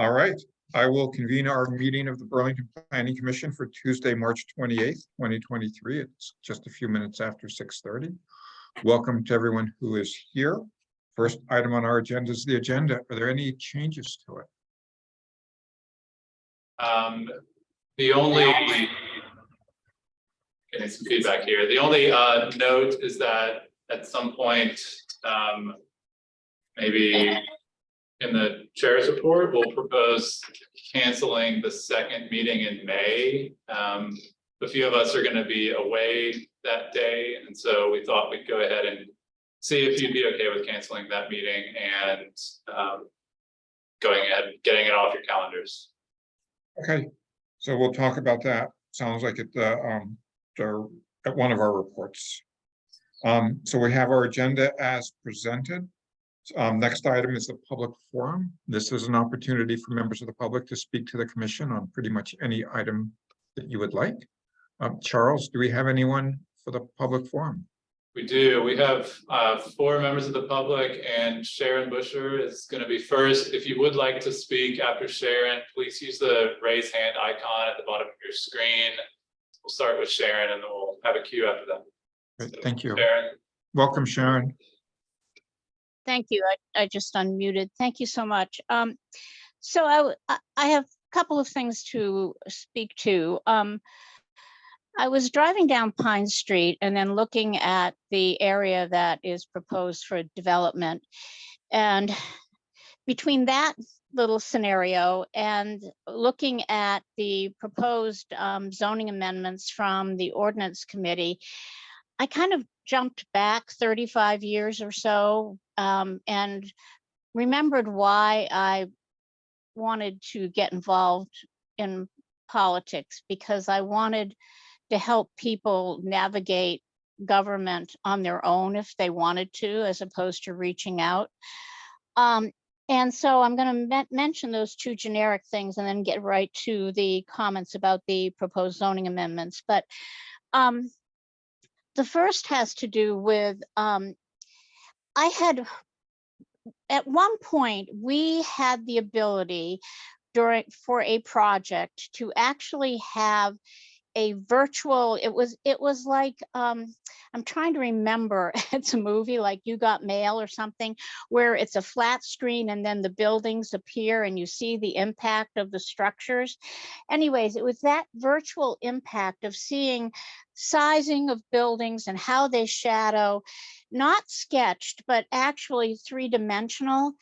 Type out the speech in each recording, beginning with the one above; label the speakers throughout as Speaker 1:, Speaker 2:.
Speaker 1: All right, I will convene our meeting of the Burlington Planning Commission for Tuesday, March 28th, 2023. It's just a few minutes after 6:30. Welcome to everyone who is here. First item on our agenda is the agenda. Are there any changes to it?
Speaker 2: The only getting some feedback here. The only note is that at some point, maybe in the chair's report, we'll propose canceling the second meeting in May. A few of us are going to be away that day, and so we thought we'd go ahead and see if you'd be okay with canceling that meeting and going ahead and getting it off your calendars.
Speaker 1: Okay, so we'll talk about that. Sounds like it at one of our reports. So we have our agenda as presented. Next item is the public forum. This is an opportunity for members of the public to speak to the commission on pretty much any item that you would like. Charles, do we have anyone for the public forum?
Speaker 2: We do. We have 4 members of the public, and Sharon Busher is going to be first. If you would like to speak after Sharon, please use the raise hand icon at the bottom of your screen. We'll start with Sharon, and then we'll have a queue after that.
Speaker 1: Great,
Speaker 2: So,
Speaker 1: thank you.
Speaker 2: Sharon.
Speaker 1: Welcome, Sharon.
Speaker 3: Thank you. I just unmuted. Thank you so much. So I have a couple of things to speak to. I was driving down Pine Street and then looking at the area that is proposed for development. And between that little scenario and looking at the proposed zoning amendments from the ordinance committee, I kind of jumped back 35 years or so and remembered why I wanted to get involved in politics, because I wanted to help people navigate government on their own if they wanted to, as opposed to reaching out. And so I'm going to mention those 2 generic things and then get right to the comments about the proposed zoning amendments. But the first has to do with, at one point, we had the ability for a project to actually have a virtual, it was like, I'm trying to remember, it's a movie like You Got Mail or something, where it's a flat screen and then the buildings appear and you see the impact of the structures. Anyways, it was that virtual impact of seeing sizing of buildings and how they shadow, not sketched, but actually 3-dimensional.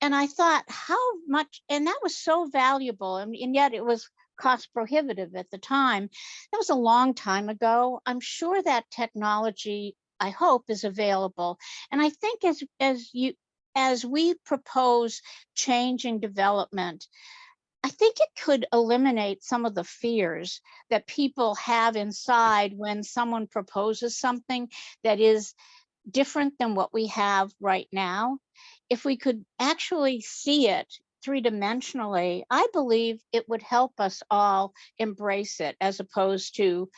Speaker 3: And I thought how much, and that was so valuable, and yet it was cost prohibitive at the time. That was a long time ago. I'm sure that technology, I hope, is available. And I think as we propose changing development, I think it could eliminate some of the fears that people have inside when someone proposes something that is different than what we have right now. If we could actually see it 3-dimensionally, I believe it would help us all embrace it as opposed to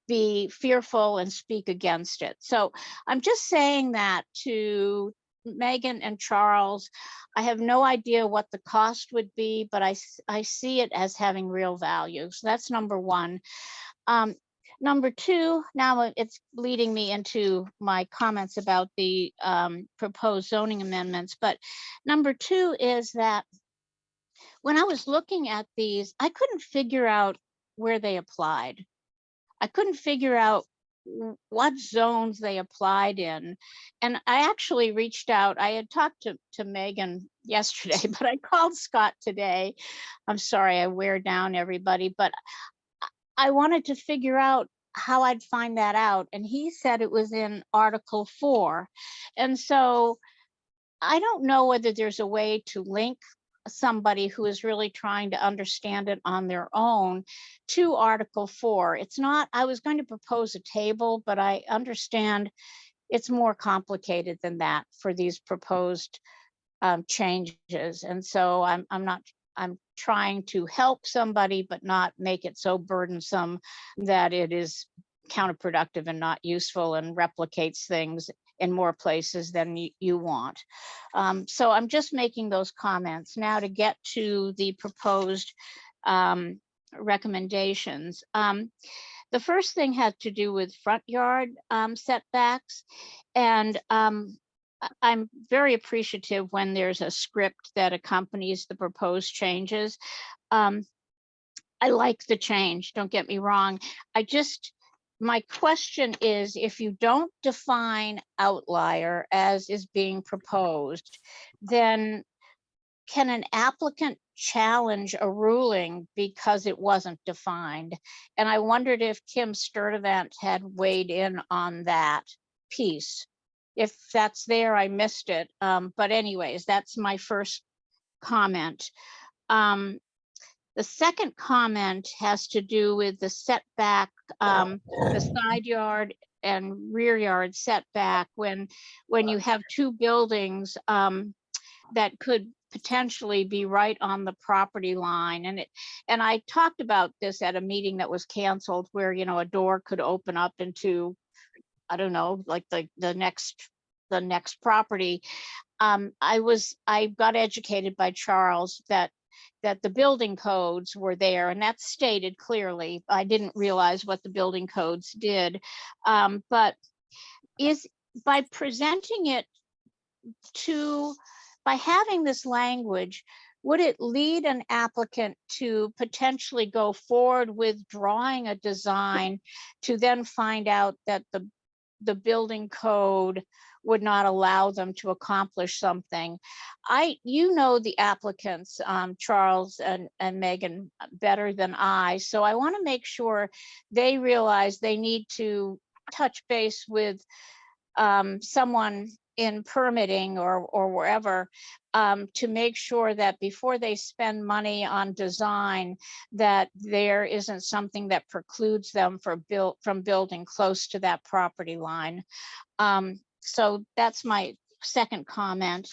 Speaker 3: be fearful and speak against it. So I'm just saying that to Megan and Charles. I have no idea what the cost would be, but I see it as having real value. So that's number 1. Number 2, now it's leading me into my comments about the proposed zoning amendments. But number 2 is that when I was looking at these, I couldn't figure out where they applied. I couldn't figure out what zones they applied in. And I actually reached out. I had talked to Megan yesterday, but I called Scott today. I'm sorry, I wear down everybody, but I wanted to figure out how I'd find that out. And he said it was in Article 4. And so I don't know whether there's a way to link somebody who is really trying to understand it on their own to Article 4. It's not, I was going to propose a table, but I understand it's more complicated than that for these proposed changes. And so I'm trying to help somebody, but not make it so burdensome that it is counterproductive and not useful and replicates things in more places than you want. So I'm just making those comments. Now to get to the proposed recommendations. The first thing had to do with front yard setbacks. And I'm very appreciative when there's a script that accompanies the proposed changes. I like the change, don't get me wrong. My question is, if you don't define outlier as is being proposed, then can an applicant challenge a ruling because it wasn't defined? And I wondered if Kim Sturdivant had weighed in on that piece. If that's there, I missed it. But anyways, that's my first comment. The second comment has to do with the setback, the side yard and rear yard setback when you have two buildings that could potentially be right on the property line. And I talked about this at a meeting that was canceled where, you know, a door could open up into, I don't know, like the next property. I got educated by Charles that the building codes were there, and that's stated clearly. I didn't realize what the building codes did. But by presenting it by having this language, would it lead an applicant to potentially go forward with drawing a design to then find out that the building code would not allow them to accomplish something? You know the applicants, Charles and Megan, better than I. So I want to make sure they realize they need to touch base with someone in permitting or wherever to make sure that before they spend money on design, that there isn't something that precludes them from building close to that property line. So that's my second comment.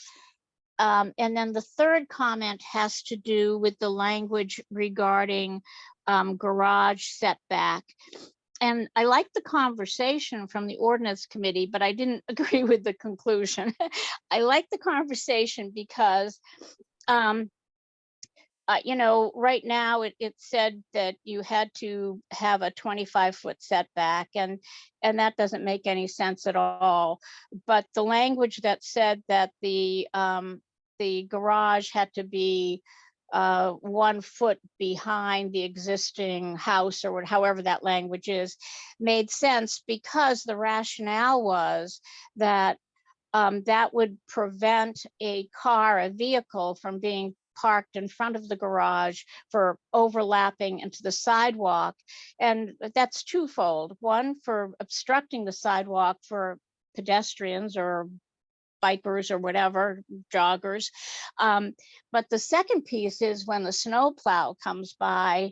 Speaker 3: And then the third comment has to do with the language regarding garage setback. And I liked the conversation from the ordinance committee, but I didn't agree with the conclusion. I liked the conversation because, you know, right now it said that you had to have a 25-foot setback, and that doesn't make any sense at all. But the language that said that the garage had to be 1 foot behind the existing house, or however that language is, made sense because the rationale was that that would prevent a vehicle from being parked in front of the garage for overlapping into the sidewalk. And that's twofold. One, for obstructing the sidewalk for pedestrians or bikers or whatever, joggers. But the second piece is when the snowplow comes by,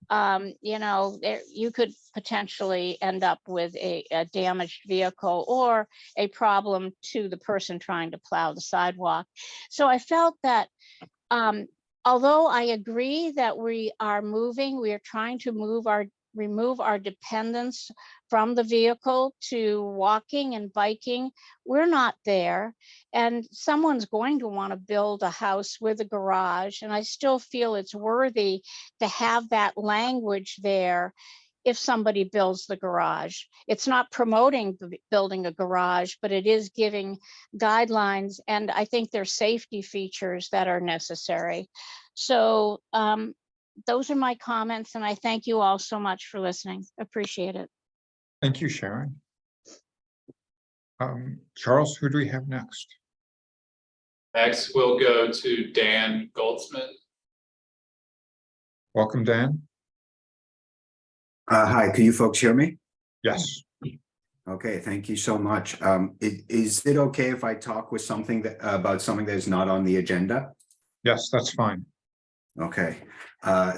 Speaker 3: you know, you could potentially end up with a damaged vehicle or a problem to the person trying to plow the sidewalk. So I felt that although I agree that we are trying to remove our dependence from the vehicle to walking and biking, we're not there. And someone's going to want to build a house with a garage. And I still feel it's worthy to have that language there if somebody builds the garage. It's not promoting building a garage, but it is giving guidelines. And I think there's safety features that are necessary. So those are my comments, and I thank you all so much for listening. Appreciate it.
Speaker 1: Thank you, Sharon. Charles, who do we have next?
Speaker 2: Next, we'll go to Dan Goldsmith.
Speaker 1: Welcome, Dan.
Speaker 4: Hi, can you folks hear me?
Speaker 1: Yes.
Speaker 4: Okay, thank you so much. Is it okay if I talk with about something that is not on the agenda?
Speaker 1: Yes, that's fine.
Speaker 4: Okay, I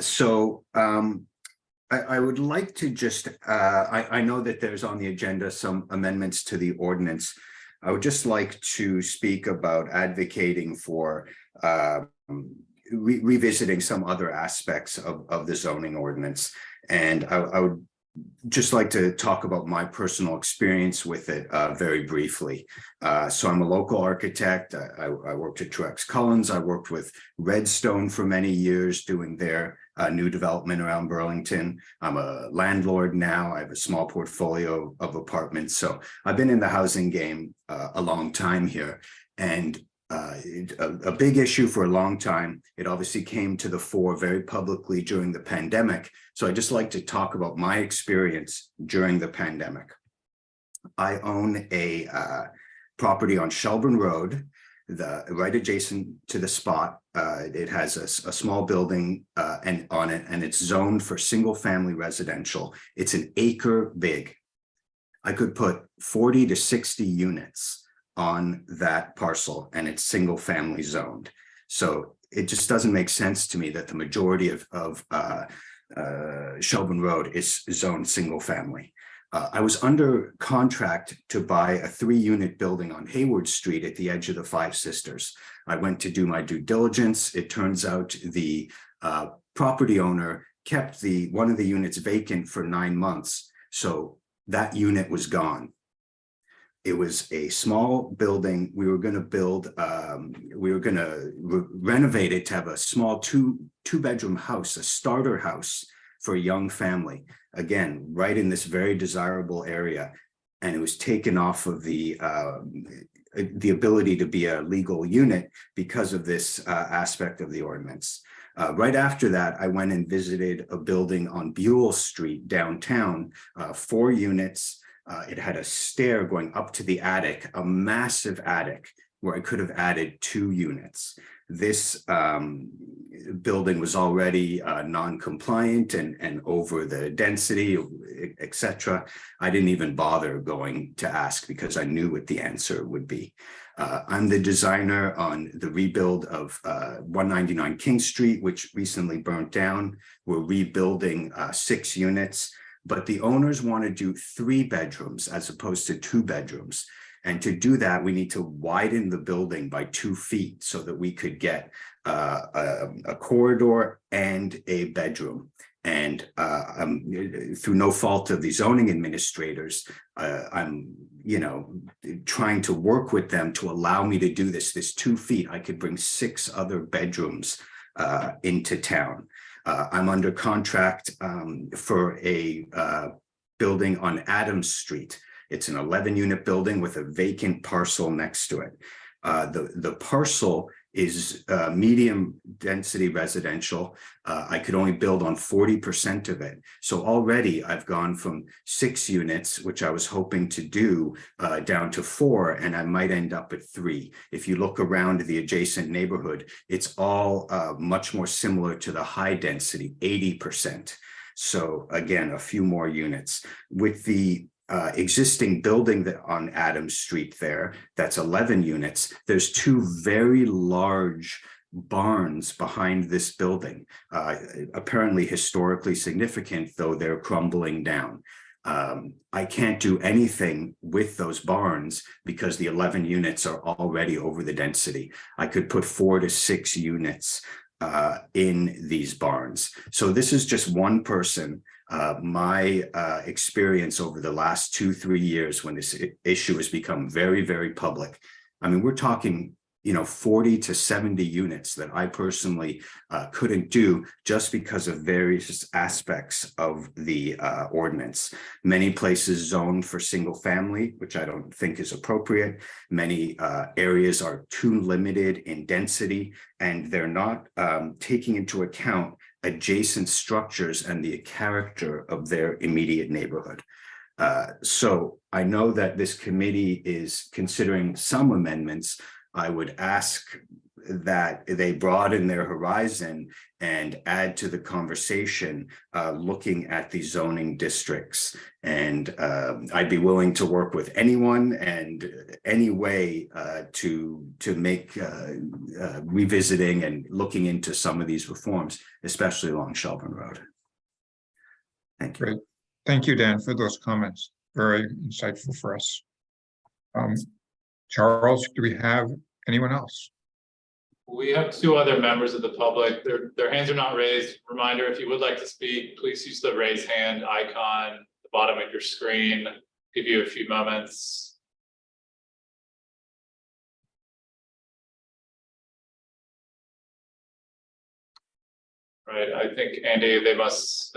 Speaker 4: would like to just, I know that there's on the agenda some amendments to the ordinance. I would just like to speak about advocating for revisiting some other aspects of the zoning ordinance. And I would just like to talk about my personal experience with it very briefly. So I'm a local architect. I worked at Truex Collins. I worked with Redstone for many years doing their new development around Burlington. I'm a landlord now. I have a small portfolio of apartments. So I've been in the housing game a long time here. And a big issue for a long time. It obviously came to the fore very publicly during the pandemic. So I'd just like to talk about my experience during the pandemic. I own a property on Shelburne Road, right adjacent to the spot. It has a small building and on it, and it's zoned for single family residential. It's an acre big. I could put 40 to 60 units on that parcel, and it's single family zoned. So it just doesn't make sense to me that the majority of Shelburne Road is zoned single family. I was under contract to buy a 3-unit building on Hayward Street at the edge of the Five Sisters. I went to do my due diligence. It turns out the property owner kept one of the units vacant for 9 months. So that unit was gone. It was a small building. We were going to build, we were going to renovate it to have a small two-bedroom house, a starter house for a young family. Again, right in this very desirable area. And it was taken off of the ability to be a legal unit because of this aspect of the ordinance. Right after that, I went and visited a building on Buell Street downtown, 4 units. It had a stair going up to the attic, a massive attic where I could have added 2 units. This building was already non-compliant and over the density, etc. I didn't even bother going to ask because I knew what the answer would be. I'm the designer on the rebuild of 199 King Street, which recently burnt down. We're rebuilding 6 units. But the owners want to do 3 bedrooms as opposed to 2 bedrooms. And to do that, we need to widen the building by 2 feet so that we could get a corridor and a bedroom. And through no fault of the zoning administrators, I'm, trying to work with them to allow me to do this 2 feet. I could bring 6 other bedrooms into town. I'm under contract for a building on Adams Street. It's an 11-unit building with a vacant parcel next to it. The parcel is medium density residential. I could only build on 40% of it. So already I've gone from 6 units, which I was hoping to do, down to 4, and I might end up at 3. If you look around the adjacent neighborhood, it's all much more similar to the high density, 80%. So again, a few more units. With the existing building that on Adams Street there, that's 11 units. There's 2 very large barns behind this building, apparently historically significant, though they're crumbling down. I can't do anything with those barns because the 11 units are already over the density. I could put 4 to 6 units in these barns. So this is just one person. My experience over the last 2-3 years when this issue has become very, very public. I mean, we're talking, 40 to 70 units that I personally couldn't do just because of various aspects of the ordinance. Many places zoned for single family, which I don't think is appropriate. Many areas are too limited in density, and they're not taking into account adjacent structures and the character of their immediate neighborhood. So I know that this committee is considering some amendments. I would ask that they broaden their horizon and add to the conversation looking at the zoning districts. And I'd be willing to work with anyone and any way to make revisiting and looking into some of these reforms, especially along Shelburne Road. Thank you.
Speaker 1: Great. Thank you, Dan, for those comments. Very insightful for us. Charles, do we have anyone else?
Speaker 2: We have two other members of the public. Their hands are not raised. Reminder, if you would like to speak, please use the raise hand icon at the bottom of your screen. Give you a few moments. Right, I think Andy, they must,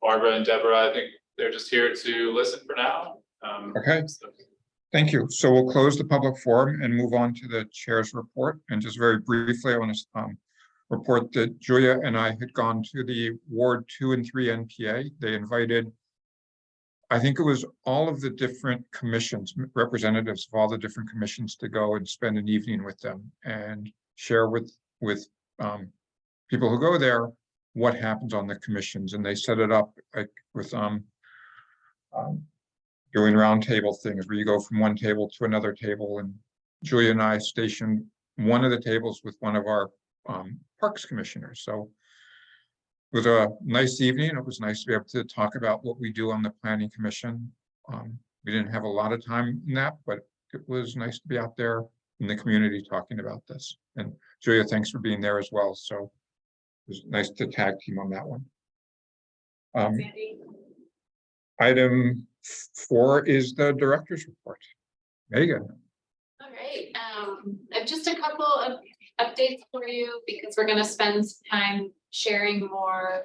Speaker 2: Barbara and Deborah, I think they're just here to listen for now.
Speaker 1: Okay. Thank you. So we'll close the public forum and move on to the chair's report. And just very briefly, I want to report that Julia and I had gone to the Ward 2 and 3 NPA. They invited, I think it was all of the different commissions, representatives of all the different commissions to go and spend an evening with them and share with people who go there what happens on the commissions. And they set it up like with doing roundtable things where you go from one table to another table, and Julia and I stationed one of the tables with one of our parks commissioners. So it was a nice evening. It was nice to be able to talk about what we do on the planning commission. We didn't have a lot of time in that, but it was nice to be out there in the community talking about this. And Julia, thanks for being there as well. So it was nice to tag team on that one. Item 4 is the director's report. Megan.
Speaker 5: All right, I have just a couple of updates for you because we're going to spend some time sharing more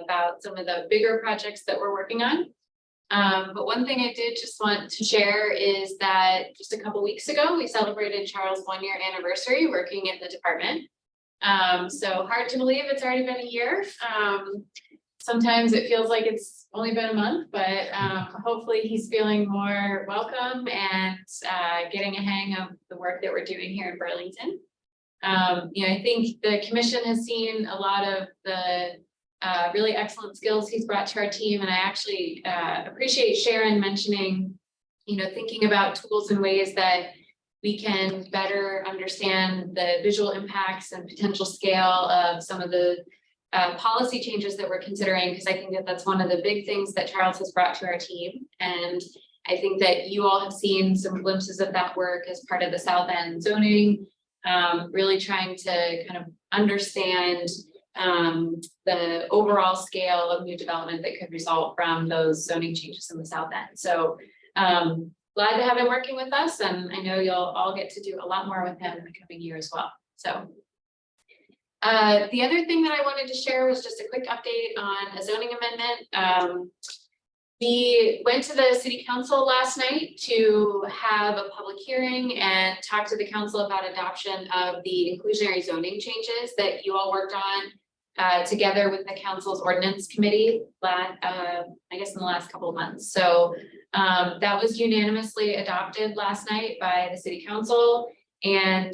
Speaker 5: about some of the bigger projects that we're working on. But one thing I did just want to share is that just a couple weeks ago, we celebrated Charles' 1-year anniversary working in the department. So hard to believe it's already been a year. Sometimes it feels like it's only been a month, but hopefully he's feeling more welcome and getting a hang of the work that we're doing here in Burlington. You know, I think the commission has seen a lot of the really excellent skills he's brought to our team, and I actually appreciate Sharon mentioning, you know, thinking about tools and ways that we can better understand the visual impacts and potential scale of some of the policy changes that we're considering, because I think that that's one of the big things that Charles has brought to our team. And I think that you all have seen some glimpses of that work as part of the South End zoning, really trying to kind of understand the overall scale of new development that could result from those zoning changes in the South End. So glad to have him working with us, and I know you'll all get to do a lot more with him in the coming year as well. So the other thing that I wanted to share was just a quick update on a zoning amendment. We went to the city council last night to have a public hearing and talk to the council about adoption of the inclusionary zoning changes that you all worked on together with the council's ordinance committee, I guess in the last couple of months. So that was unanimously adopted last night by the city council, and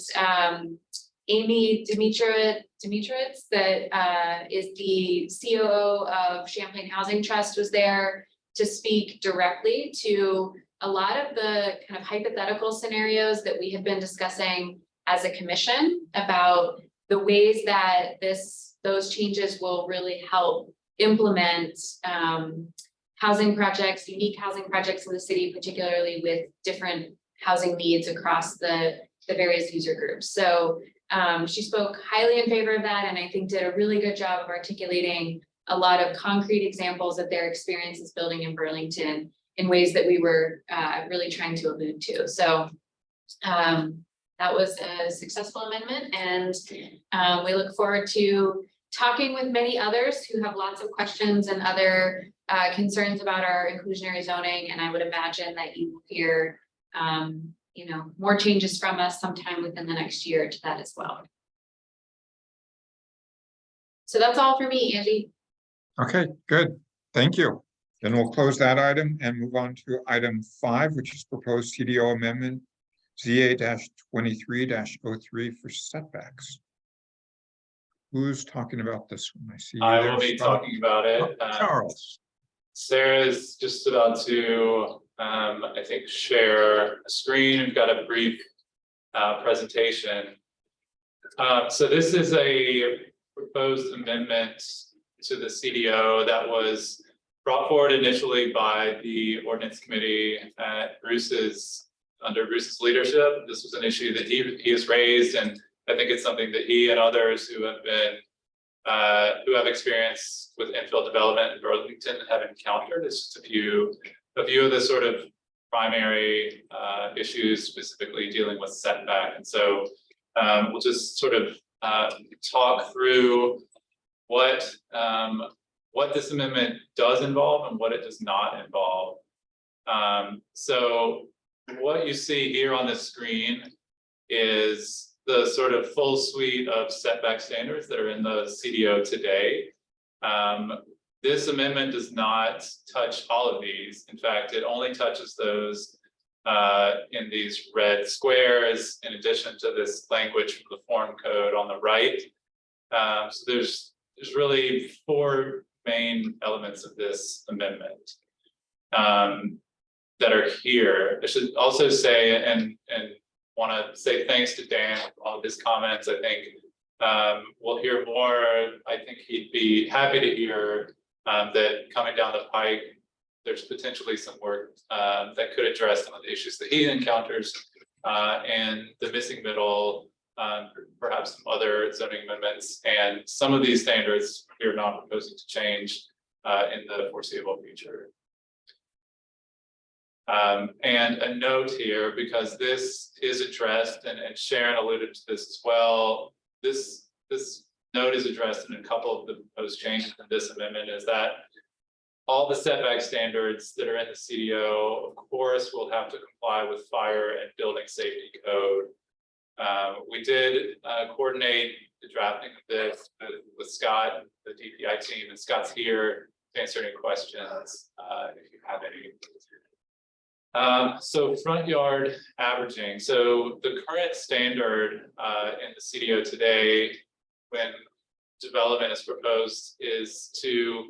Speaker 5: Amy Dimitrovitz, that is the COO of Champlain Housing Trust, was there to speak directly to a lot of the kind of hypothetical scenarios that we have been discussing as a commission about the ways that those changes will really help implement housing projects, unique housing projects in the city, particularly with different housing needs across the various user groups. So she spoke highly in favor of that, and I think did a really good job of articulating a lot of concrete examples of their experiences building in Burlington in ways that we were really trying to allude to. So that was a successful amendment, and we look forward to talking with many others who have lots of questions and other concerns about our inclusionary zoning. And I would imagine that you will hear you know, more changes from us sometime within the next year to that as well. So that's all for me, Angie.
Speaker 1: Okay, good. Thank you. Then we'll close that item and move on to item 5, which is proposed CDO amendment ZA-23-03 for setbacks. Who's talking about this one? I see you
Speaker 2: I
Speaker 1: there,
Speaker 2: will be
Speaker 1: Scott.
Speaker 2: talking about it.
Speaker 1: Charles.
Speaker 2: Sarah's just about to, I think, share a screen. We've got a brief presentation. So this is a proposed amendment to the CDO that was brought forward initially by the ordinance committee at under Bruce's leadership. This was an issue that he has raised, and I think it's something that he and others who have been, who have experience with infill development in Burlington have encountered. It's just a few of the sort of primary issues specifically dealing with setback. And so we'll just sort of talk through what this amendment does involve and what it does not involve. So what you see here on the screen is the sort of full suite of setback standards that are in the CDO today. This amendment does not touch all of these. In fact, it only touches those in these red squares, in addition to this language from the form code on the right. So there's really four main elements of this amendment that are here. I should also say, and want to say thanks to Dan for all of his comments. I think we'll hear more. I think he'd be happy to hear that coming down the pike, there's potentially some work that could address some of the issues that he encounters and the missing middle, perhaps some other zoning amendments, and some of these standards we are not proposing to change in the foreseeable future. And a note here, because this is addressed, and Sharon alluded to this as well, this note is addressed in a couple of the proposed changes in this amendment, is that all the setback standards that are in the CDO, of course, will have to comply with fire and building safety code. We did coordinate the drafting of this with Scott, the DPI team, and Scott's here to answer any questions if you have any. So front yard averaging. So the current standard in the CDO today, when development is proposed, is to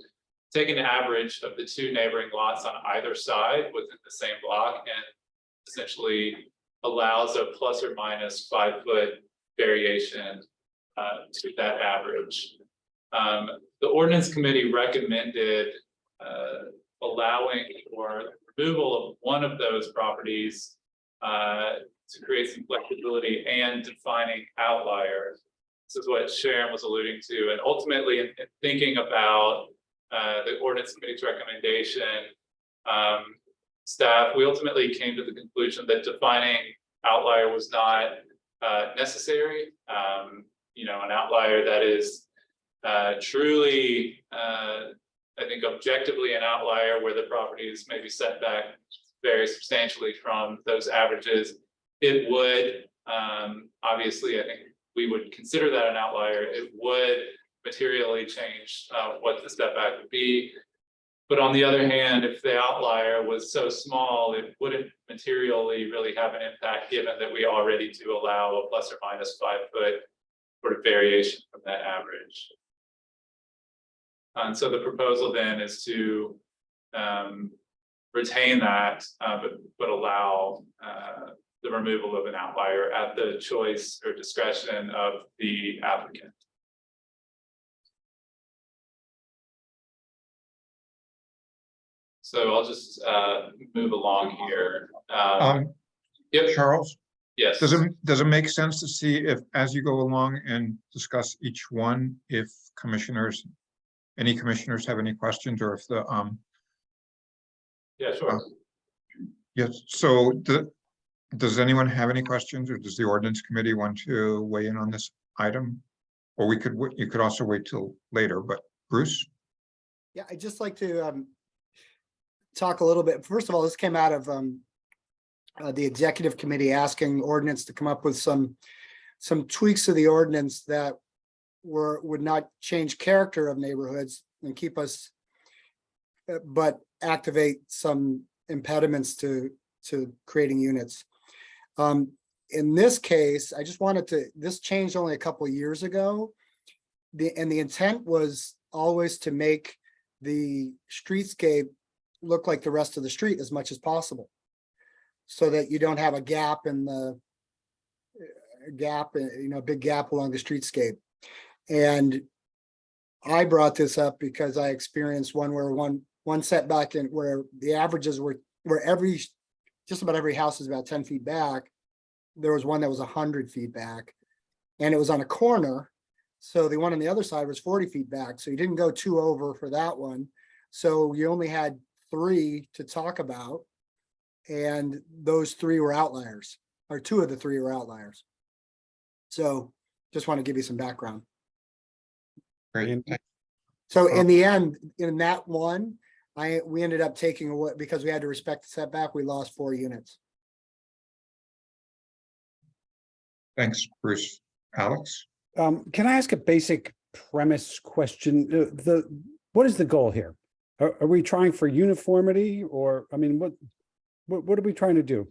Speaker 2: take an average of the two neighboring lots on either side within the same block and essentially allows a plus or minus 5 foot variation to that average. The ordinance committee recommended allowing for removal of one of those properties to create some flexibility and defining outliers. This is what Sharon was alluding to, and ultimately in thinking about the ordinance committee's recommendation, staff, we ultimately came to the conclusion that defining outlier was not necessary. You know, an outlier that is truly, I think, objectively an outlier where the property is maybe set back very substantially from those averages. It would, obviously, I think we would consider that an outlier. It would materially change what the setback would be. But on the other hand, if the outlier was so small, it wouldn't materially really have an impact, given that we already do allow a plus or minus 5 foot sort of variation from that average. And so the proposal then is to retain that, but allow the removal of an outlier at the choice or discretion of the applicant. So I'll just move along here. Yep.
Speaker 1: Charles,
Speaker 2: Yes.
Speaker 1: does it make sense to see if, as you go along and discuss each one, if any commissioners have any questions, or if the
Speaker 2: Yeah, sure.
Speaker 1: yes, so does anyone have any questions, or does the ordinance committee want to weigh in on this item? Or you could also wait till later, but Bruce?
Speaker 6: Yeah, I'd just like to talk a little bit. First of all, this came out of the executive committee asking ordinance to come up with some tweaks to the ordinance that would not change character of neighborhoods and keep us, but activate some impediments to creating units. In this case, I just wanted this changed only a couple of years ago. The intent was always to make the streetscape look like the rest of the street as much as possible, so that you don't have a gap in the big gap along the streetscape. And I brought this up because I experienced one where one setback and where the averages were where just about every house is about 10 feet back. There was one that was 100 feet back. and it was on a corner. So the one on the other side was 40 feet back. So you didn't go 2 over for that one. So you only had 3 to talk about. And those 3 were outliers, or 2 of the 3 were outliers. So just want to give you some background.
Speaker 1: Great.
Speaker 6: So in the end, in that one, we ended up taking away, because we had to respect the setback, we lost 4 units.
Speaker 1: Thanks, Bruce. Alex?
Speaker 7: Can I ask a basic premise question? What is the goal here? Are we trying for uniformity, or, I mean, what are we trying to do?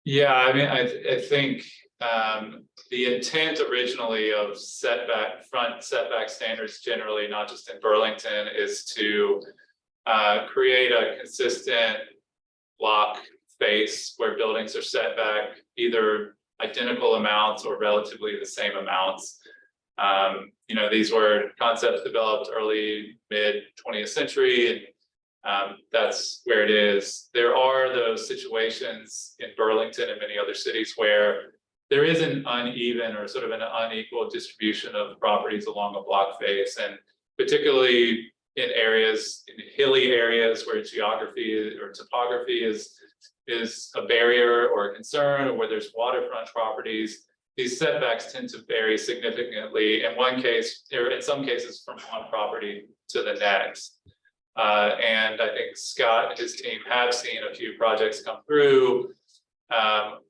Speaker 2: Yeah, I mean, I think the intent originally of front setback standards generally, not just in Burlington, is to create a consistent block face where buildings are set back either identical amounts or relatively the same amounts. You know, these were concepts developed early, mid 20th century, and that's where it is. There are those situations in Burlington and many other cities where there is an uneven or sort of an unequal distribution of properties along a block face, and particularly in areas, in hilly areas where geography or topography is a barrier or a concern, or where there's waterfront properties. These setbacks tend to vary significantly in one case, or in some cases from one property to the next. And I think Scott and his team have seen a few projects come through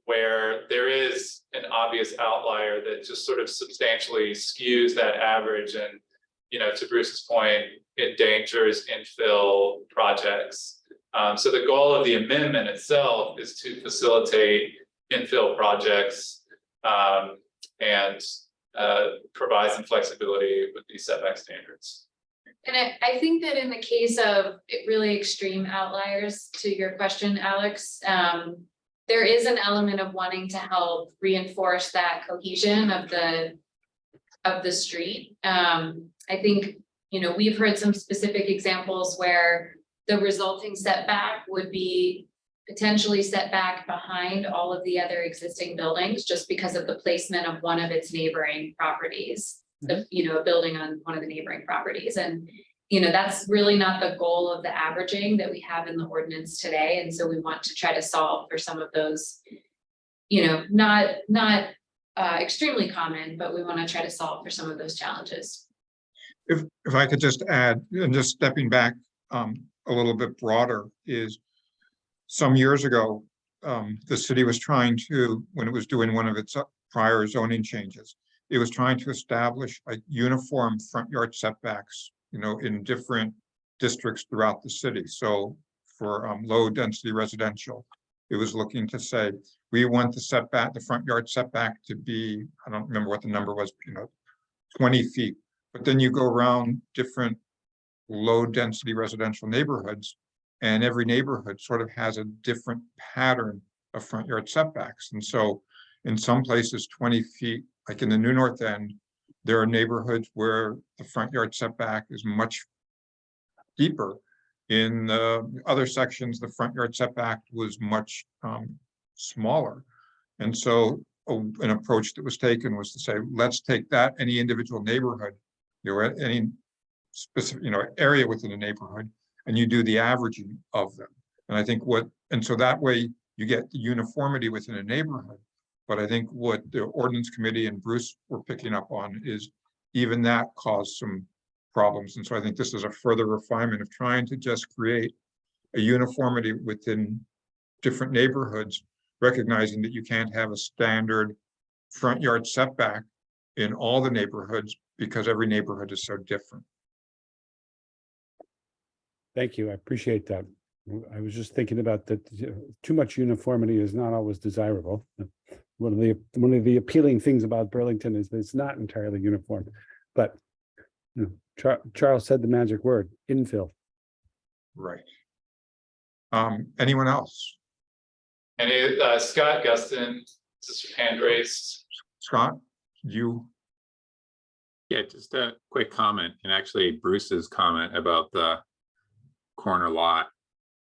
Speaker 2: where there is an obvious outlier that just sort of substantially skews that average, and, you know, to Bruce's point, endangers infill projects. So the goal of the amendment itself is to facilitate infill projects and provide some flexibility with these setback standards.
Speaker 5: And I think that in the case of really extreme outliers, to your question, Alex, there is an element of wanting to help reinforce that cohesion of the street. I think, you know, we've heard some specific examples where the resulting setback would be potentially set back behind all of the other existing buildings just because of the placement of one of its neighboring properties, you know, a building on one of the neighboring properties. And, you know, that's really not the goal of the averaging that we have in the ordinance today. And so we want to try to solve for some of those, you know, not extremely common, but we want to try to solve for some of those challenges.
Speaker 1: If I could just add, and just stepping back a little bit broader, is some years ago, the city was trying to, when it was doing one of its prior zoning changes, it was trying to establish a uniform front yard setbacks, you know, in different districts throughout the city. So for low density residential, it was looking to say, we want the setback, the front yard setback to be, I don't remember what the number was, you know, 20 feet. But then you go around different low density residential neighborhoods, and every neighborhood sort of has a different pattern of front yard setbacks. And so in some places, 20 feet, like in the New North End, there are neighborhoods where the front yard setback is much deeper. In other sections, the front yard setback was much smaller. And so an approach that was taken was to say, let's take that, any individual neighborhood, you know, any specific, you know, area within a neighborhood, and you do the averaging of them. And I think and so that way you get the uniformity within a neighborhood. But I think what the ordinance committee and Bruce were picking up on is even that caused some problems. And so I think this is a further refinement of trying to just create a uniformity within different neighborhoods, recognizing that you can't have a standard front yard setback in all the neighborhoods because every neighborhood is so different.
Speaker 7: Thank you. I appreciate that. I was just thinking about that. Too much uniformity is not always desirable. One of the appealing things about Burlington is that it's not entirely uniform. But you know, Charles said the magic word: infill.
Speaker 1: Right. Anyone else?
Speaker 2: And Scott Guston, this is hand raised.
Speaker 1: Scott, you?
Speaker 8: Yeah, just a quick comment, and actually Bruce's comment about the corner lot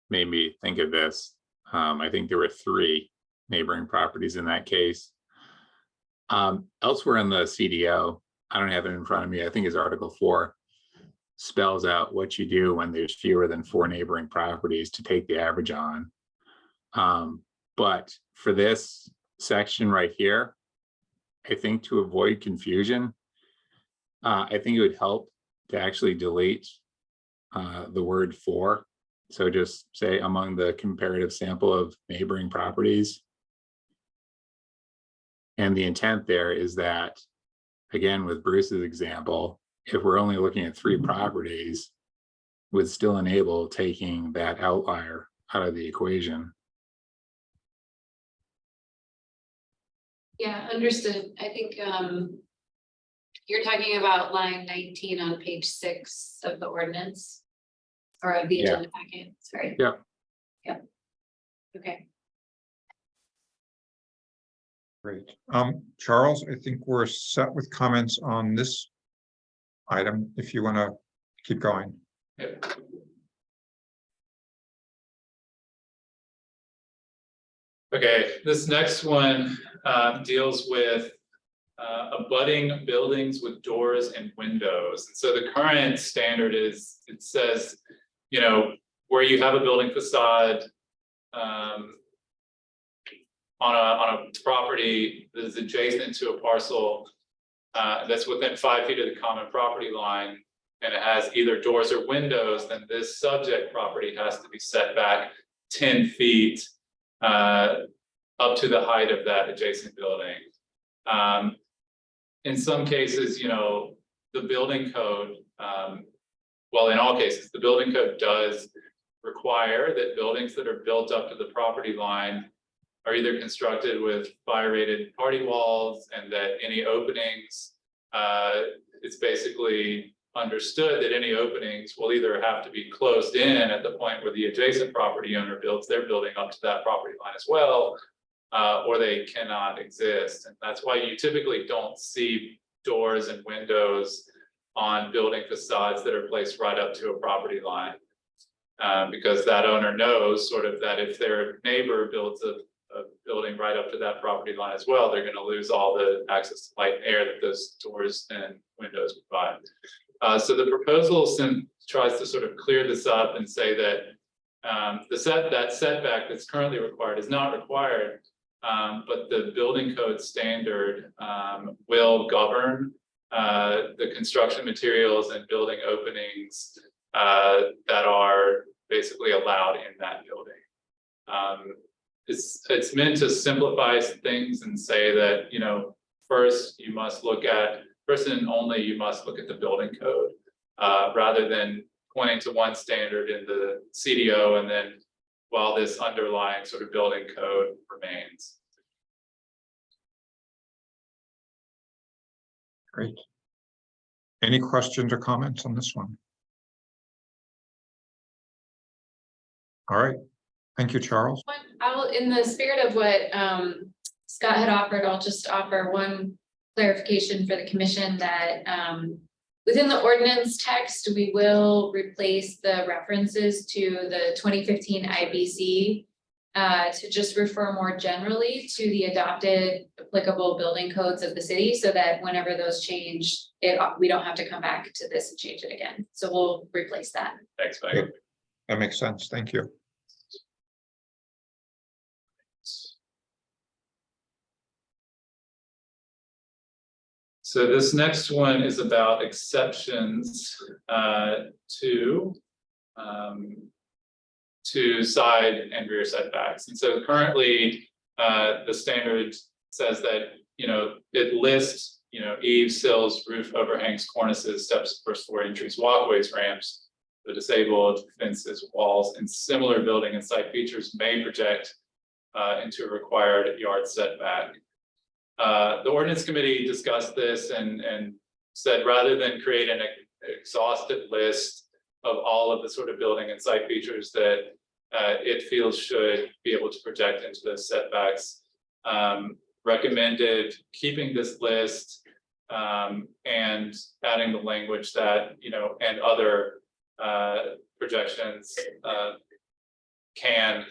Speaker 8: made me think of this. I think there were 3 neighboring properties in that case. Elsewhere in the CDO, I don't have it in front of me, I think it's Article 4, spells out what you do when there's fewer than 4 neighboring properties to take the average on. But for this section right here, I think to avoid confusion, I think it would help to actually delete the word "for." So just say among the comparative sample of neighboring properties. And the intent there is that, again, with Bruce's example, if we're only looking at 3 properties, would still enable taking that outlier out of the equation.
Speaker 5: Yeah, understood. I think you're talking about line 19 on page 6 of the ordinance. Or of the
Speaker 8: Yeah.
Speaker 5: agenda packet, sorry.
Speaker 8: Yep.
Speaker 5: Yep. Okay.
Speaker 1: Great. Charles, I think we're set with comments on this item, if you want to keep going.
Speaker 2: Yep. Okay, this next one deals with abutting buildings with doors and windows. And so the current standard is, it says, you know, where you have a building facade on a property that is adjacent to a parcel that's within 5 feet of the common property line, and it has either doors or windows, then this subject property has to be set back 10 feet up to the height of that adjacent building. In some cases, you know, the building code, well, in all cases, the building code does require that buildings that are built up to the property line are either constructed with fire rated party walls, and that any openings, it's basically understood that any openings will either have to be closed in at the point where the adjacent property owner builds their building up to that property line as well, or they cannot exist. And that's why you typically don't see doors and windows on building facades that are placed right up to a property line. Because that owner knows sort of that if their neighbor builds a building right up to that property line as well, they're going to lose all the access to light and air that those doors and windows provide. So the proposal tries to sort of clear this up and say that that setback that's currently required is not required, but the building code standard will govern the construction materials and building openings that are basically allowed in that building. It's meant to simplify things and say that, you know, first and only you must look at the building code, rather than pointing to one standard in the CDO and then while this underlying sort of building code remains.
Speaker 1: Great. Any questions or comments on this one? All right. Thank you, Charles.
Speaker 5: In the spirit of what Scott had offered, I'll just offer one clarification for the commission that within the ordinance text, we will replace the references to the 2015 IBC to just refer more generally to the adopted applicable building codes of the city, so that whenever those change, we don't have to come back to this and change it again. So we'll replace that.
Speaker 2: Thanks, Megan.
Speaker 1: That makes sense. Thank you.
Speaker 2: So this next one is about exceptions to side and rear setbacks. And so currently the standard says that, you know, it lists, you know, eaves, sills, roof overhangs, cornices, steps, first floor entries, walkways, ramps, the disabled, fences, walls, and similar building and site features may project into a required yard setback. The ordinance committee discussed this and said, rather than create an exhaustive list of all of the sort of building and site features that it feels should be able to project into those setbacks, recommended keeping this list and adding the language that, you know, and other projections can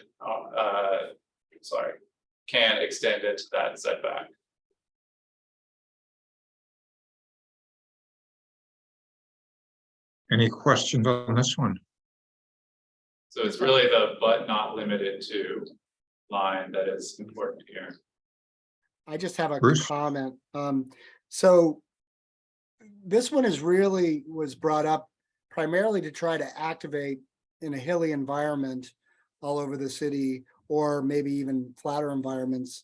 Speaker 2: extend into that setback.
Speaker 1: Any questions on this one?
Speaker 2: So it's really the but not limited to line that is important here.
Speaker 6: I just have a
Speaker 1: Bruce?
Speaker 6: comment. So this one was brought up primarily to try to activate in a hilly environment all over the city, or maybe even flatter environments,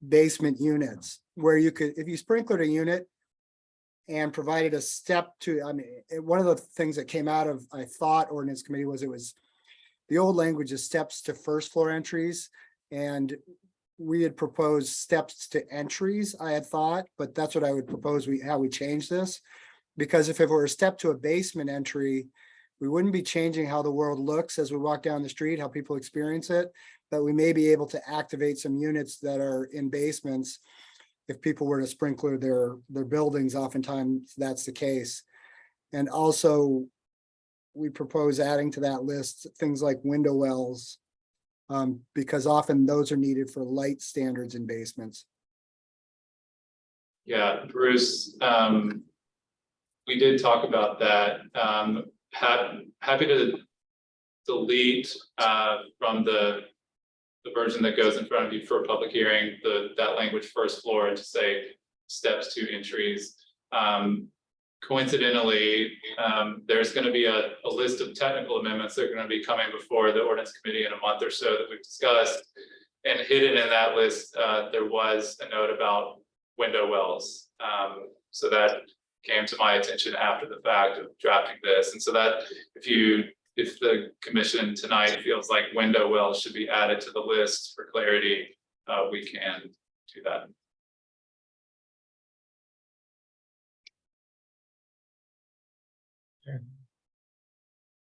Speaker 6: basement units where you could, if you sprinklered a unit and provided a step to, I mean, one of the things that came out of, I thought, ordinance committee was the old language is steps to first floor entries. And we had proposed steps to entries, I had thought, but that's what I would propose how we change this. Because if it were a step to a basement entry, we wouldn't be changing how the world looks as we walk down the street, how people experience it, but we may be able to activate some units that are in basements. If people were to sprinkler their buildings, oftentimes that's the case. And also, we propose adding to that list things like window wells, because often those are needed for light standards in basements.
Speaker 2: Yeah, Bruce, we did talk about that. Happy to delete from the version that goes in front of you for a public hearing, that language first floor, and to say steps to entries. Coincidentally, there's going to be a list of technical amendments that are going to be coming before the ordinance committee in a month or so that we've discussed. And hidden in that list, there was a note about window wells. So that came to my attention after the fact of drafting this. And so that if the commission tonight feels like window wells should be added to the list for clarity, we can do that.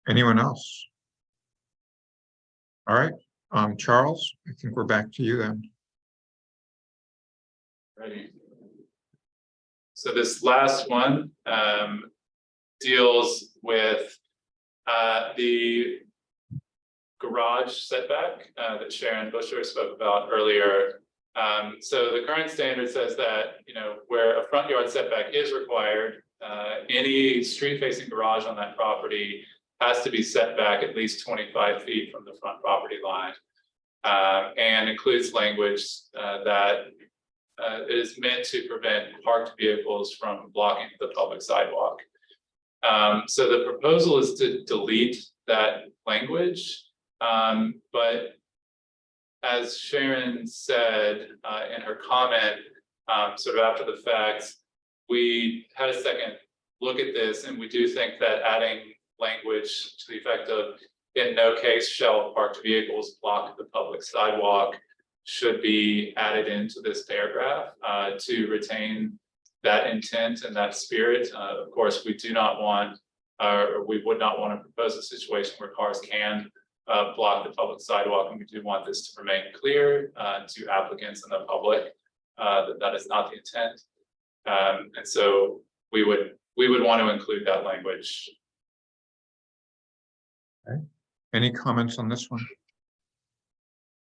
Speaker 1: Anyone else? All right, Charles, I think we're back to you then.
Speaker 2: Ready. So this last one deals with the garage setback that Sharon Busher spoke about earlier. So the current standard says that, where a front yard setback is required, any street facing garage on that property has to be set back at least 25 feet from the front property line, and includes language that is meant to prevent parked vehicles from blocking the public sidewalk. So the proposal is to delete that language, but as Sharon said in her comment, sort of after the fact, we had a second look at this, and we do think that adding language to the effect of "in no case shall parked vehicles block the public sidewalk" should be added into this paragraph to retain that intent and that spirit. Of course, we do not want, or we would not want to propose a situation where cars can block the public sidewalk, and we do want this to remain clear to applicants and the public that is not the intent. And so we would want to include that language.
Speaker 1: Okay. Any comments on this one?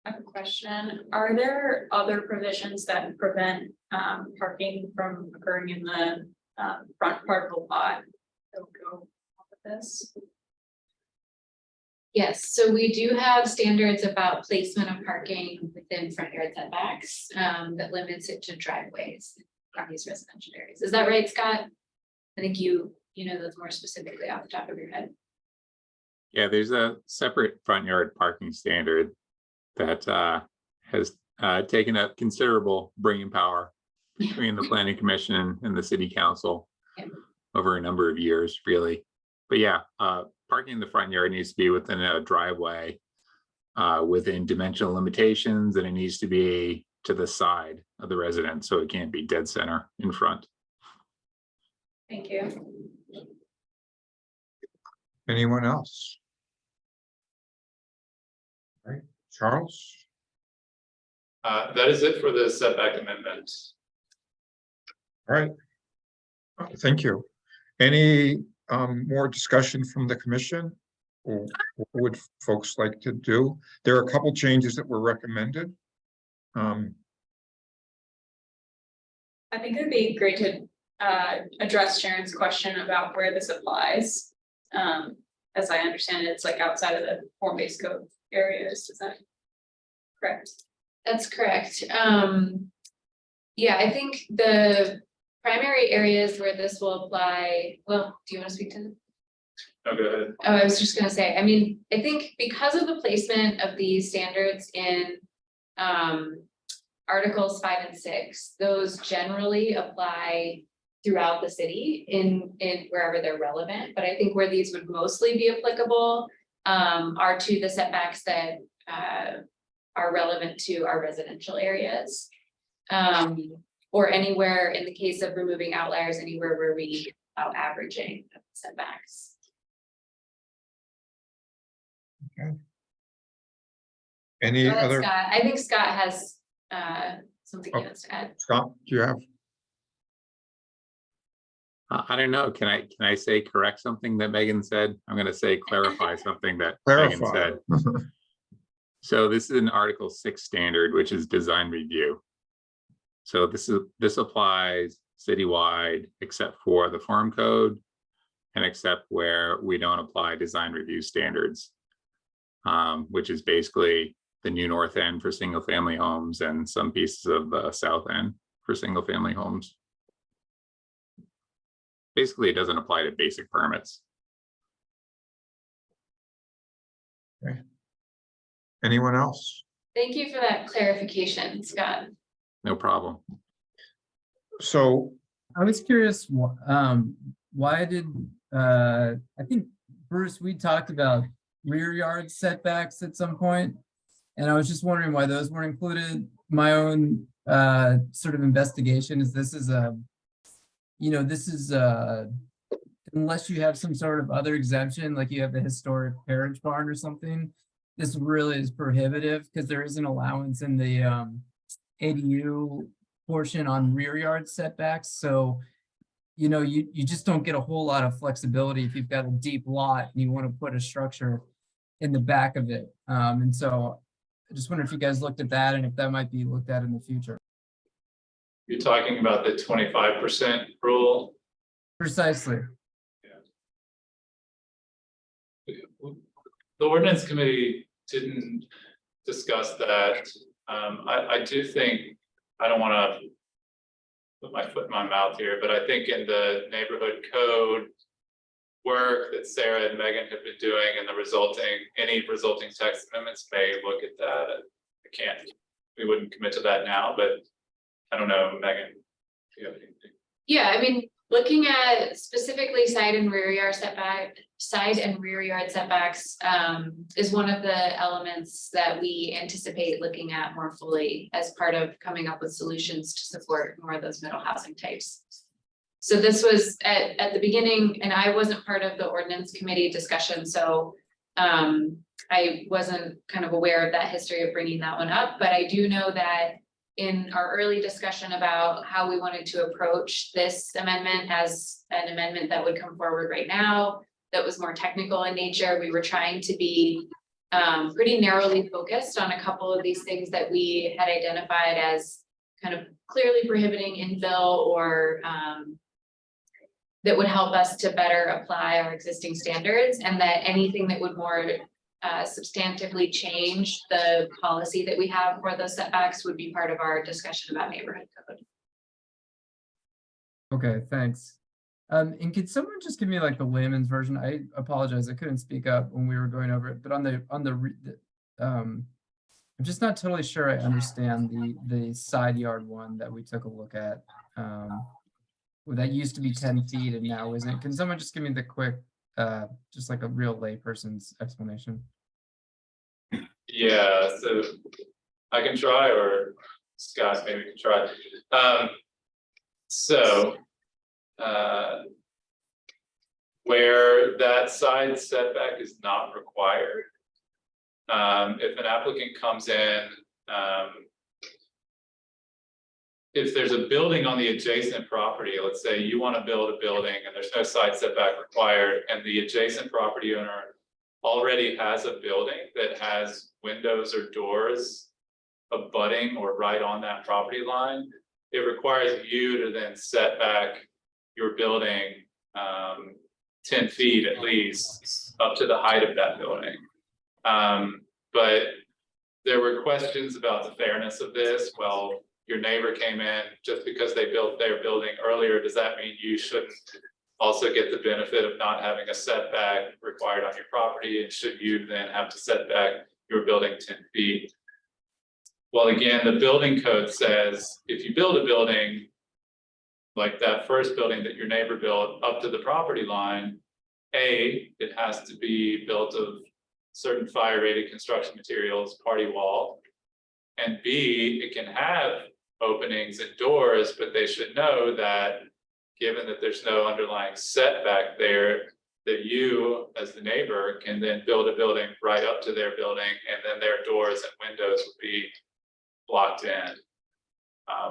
Speaker 9: I have a question. Are there other provisions that prevent parking from occurring in the front part of the lot that would go off of this?
Speaker 5: Yes, so we do have standards about placement of parking within front yard setbacks that limits it to driveways on these residential areas. Is that right, Scott? I think you know those more specifically off the top of your head.
Speaker 8: Yeah, there's a separate front yard parking standard that has taken up considerable bringing power between the planning commission and the city council over a number of years, really. But yeah, parking in the front yard needs to be within a driveway, within dimensional limitations, and it needs to be to the side of the residence, so it can't be dead center in front.
Speaker 9: Thank you.
Speaker 1: Anyone else? All right, Charles?
Speaker 2: That is it for the setback amendment.
Speaker 1: All right. Thank you. Any more discussion from the commission? Or what would folks like to do? There are a couple changes that were recommended.
Speaker 9: I think it'd be great to address Sharon's question about where this applies. As I understand it, it's like outside of the form-based code areas, is that correct?
Speaker 5: That's correct. Yeah, I think the primary areas where this will apply, well, do you want to speak to them?
Speaker 2: Oh, go ahead.
Speaker 5: Oh, I was just gonna say, I mean, I think because of the placement of these standards in Articles 5 and 6, those generally apply throughout the city in wherever they're relevant. But I think where these would mostly be applicable are to the setbacks that are relevant to our residential areas. Or anywhere, in the case of removing outliers, anywhere where we allow averaging of setbacks.
Speaker 1: Any
Speaker 5: Go ahead,
Speaker 1: other,
Speaker 5: Scott. I think Scott has something
Speaker 1: Oh.
Speaker 5: he wants to add.
Speaker 1: Scott, do you have?
Speaker 8: I don't know. Can I say correct something that Megan said? I'm going to say clarify something that Megan
Speaker 1: Clarify.
Speaker 8: said. So this is an Article 6 standard, which is design review. So this applies citywide, except for the form code and except where we don't apply design review standards, which is basically the new north end for single family homes and some pieces of the south end for single family homes. Basically, it doesn't apply to basic permits.
Speaker 1: Anyone else?
Speaker 5: Thank you for that clarification, Scott.
Speaker 8: No problem.
Speaker 1: So,
Speaker 10: I was curious, why did, I think, Bruce, we talked about rear yard setbacks at some point, and I was just wondering why those weren't included. My own sort of investigation is this is a, unless you have some sort of other exemption, like you have the historic carriage barn or something, this really is prohibitive because there is an allowance in the ADU portion on rear yard setbacks. So, you just don't get a whole lot of flexibility if you've got a deep lot and you want to put a structure in the back of it. And so I just wonder if you guys looked at that and if that might be looked at in the future.
Speaker 2: You're talking about the 25% rule.
Speaker 10: Precisely.
Speaker 2: The ordinance committee didn't discuss that. I do think, I don't want to put my foot in my mouth here, but I think in the neighborhood code work that Sarah and Megan have been doing and any resulting text amendments may look at that. We wouldn't commit to that now, but I don't know, Megan, do you have anything?
Speaker 5: Yeah, I mean, looking at specifically side and rear yard setbacks is one of the elements that we anticipate looking at more fully as part of coming up with solutions to support more of those middle housing types. So this was at the beginning, and I wasn't part of the ordinance committee discussion, so I wasn't kind of aware of that history of bringing that one up, but I do know that in our early discussion about how we wanted to approach this amendment as an amendment that would come forward right now, that was more technical in nature, we were trying to be pretty narrowly focused on a couple of these things that we had identified as kind of clearly prohibiting infill or that would help us to better apply our existing standards, and that anything that would more substantively change the policy that we have for those setbacks would be part of our discussion about neighborhood code.
Speaker 10: Okay, thanks. And could someone just give me like the layman's version? I apologize, I couldn't speak up when we were going over it, but I'm just not totally sure I understand the side yard one that we took a look at. That used to be 10 feet and now isn't. Can someone just give me the quick, just like a real layperson's explanation?
Speaker 2: Yeah, so I can try, or Scott maybe can try. Where that side setback is not required, if an applicant comes in, if there's a building on the adjacent property, let's say you want to build a building and there's no side setback required, and the adjacent property owner already has a building that has windows or doors abutting or right on that property line, it requires you to then set back your building 10 feet at least up to the height of that building. But there were questions about the fairness of this. Well, your neighbor came in, just because they built their building earlier, does that mean you shouldn't also get the benefit of not having a setback required on your property? And should you then have to set back your building 10 feet? Well, again, the building code says if you build a building like that first building that your neighbor built up to the property line, A, it has to be built of certain fire rated construction materials, party wall. And B, it can have openings and doors, but they should know that given that there's no underlying setback there, that you as the neighbor can then build a building right up to their building, and then their doors and windows would be blocked in.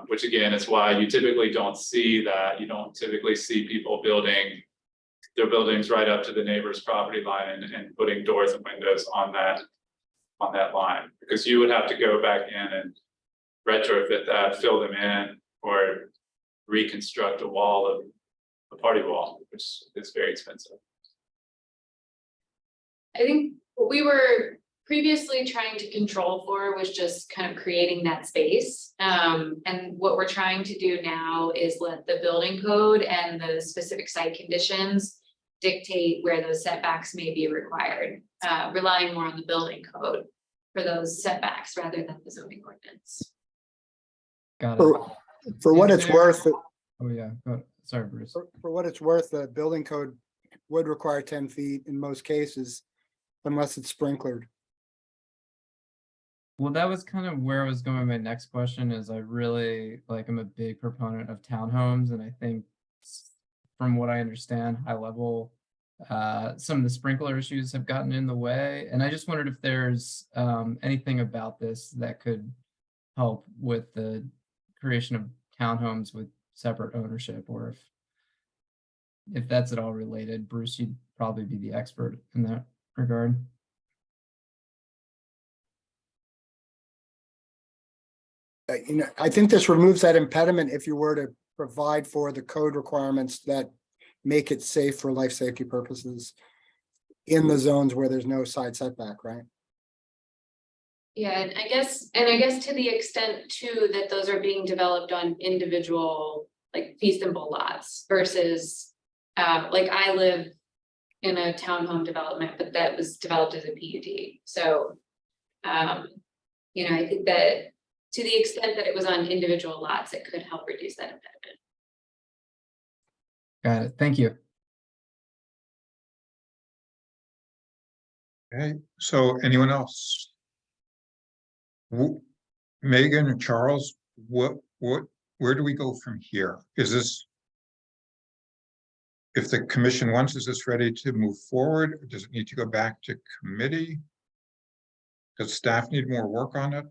Speaker 2: Which again is why you typically don't see that. You don't typically see people building their buildings right up to the neighbor's property line and putting doors and windows on that line, because you would have to go back in and retrofit that, fill them in, or reconstruct a wall of a party wall, which is very expensive.
Speaker 5: I think what we were previously trying to control for was just kind of creating that space. And what we're trying to do now is let the building code and the specific site conditions dictate where those setbacks may be required, relying more on the building code for those setbacks rather than the zoning ordinance.
Speaker 10: Got it.
Speaker 6: For what
Speaker 10: Is
Speaker 6: it's
Speaker 10: there-
Speaker 6: worth,
Speaker 10: Oh, yeah, go ahead. Sorry, Bruce.
Speaker 6: for what it's worth, the building code would require 10 feet in most cases, unless it's sprinklered.
Speaker 10: Well, that was kind of where I was going. My next question is I really I'm a big proponent of townhomes, and I think from what I understand, high level, some of the sprinkler issues have gotten in the way. And I just wondered if there's anything about this that could help with the creation of townhomes with separate ownership, or if that's at all related. Bruce, you'd probably be the expert in that regard.
Speaker 6: I think this removes that impediment if you were to provide for the code requirements that make it safe for life safety purposes in the zones where there's no side setback, right?
Speaker 5: Yeah, and I guess to the extent too, that those are being developed on individual, like fee simple lots versus, like I live in a townhome development, but that was developed as a PUD. So, you know, I think that to the extent that it was on individual lots, it could help reduce that impediment.
Speaker 10: Got it. Thank you.
Speaker 1: Okay, so anyone else? Megan or Charles, where do we go from here? Is this, if the commission wants, is this ready to move forward? Or does it need to go back to committee? Does staff need more work on it?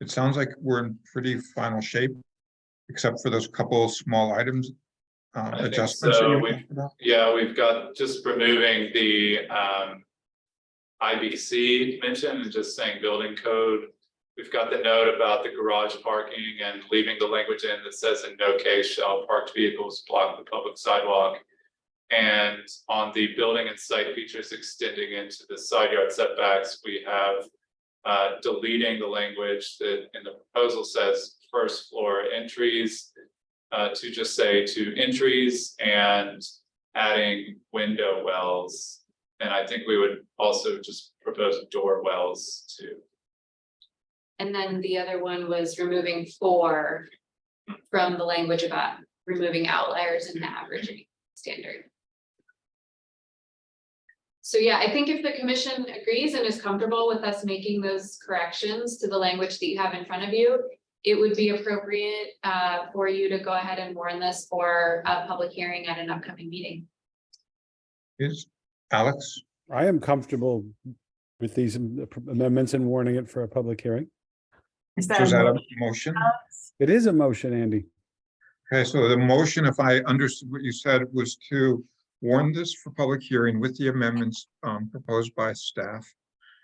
Speaker 1: It sounds like we're in pretty final shape, except for those couple of small items,
Speaker 2: I think
Speaker 1: adjustments.
Speaker 2: so.
Speaker 1: that you talked about.
Speaker 2: Yeah, we've got just removing the IBC mention and just saying building code. We've got the note about the garage parking and leaving the language in that says in no case shall parked vehicles block the public sidewalk. And on the building and site features extending into the side yard setbacks, we have deleting the language that in the proposal says first floor entries to just say to entries, and adding window wells. And I think we would also just propose door wells too.
Speaker 5: And then the other one was removing 4 from the language about removing outliers in the averaging standard. So yeah, I think if the commission agrees and is comfortable with us making those corrections to the language that you have in front of you, it would be appropriate for you to go ahead and warn this for a public hearing at an upcoming meeting.
Speaker 1: Is Alex?
Speaker 7: I am comfortable with these amendments and warning it for a public hearing.
Speaker 1: Is that a motion?
Speaker 7: It is a motion, Andy.
Speaker 1: Okay, so the motion, if I understood what you said, was to warn this for public hearing with the amendments proposed by staff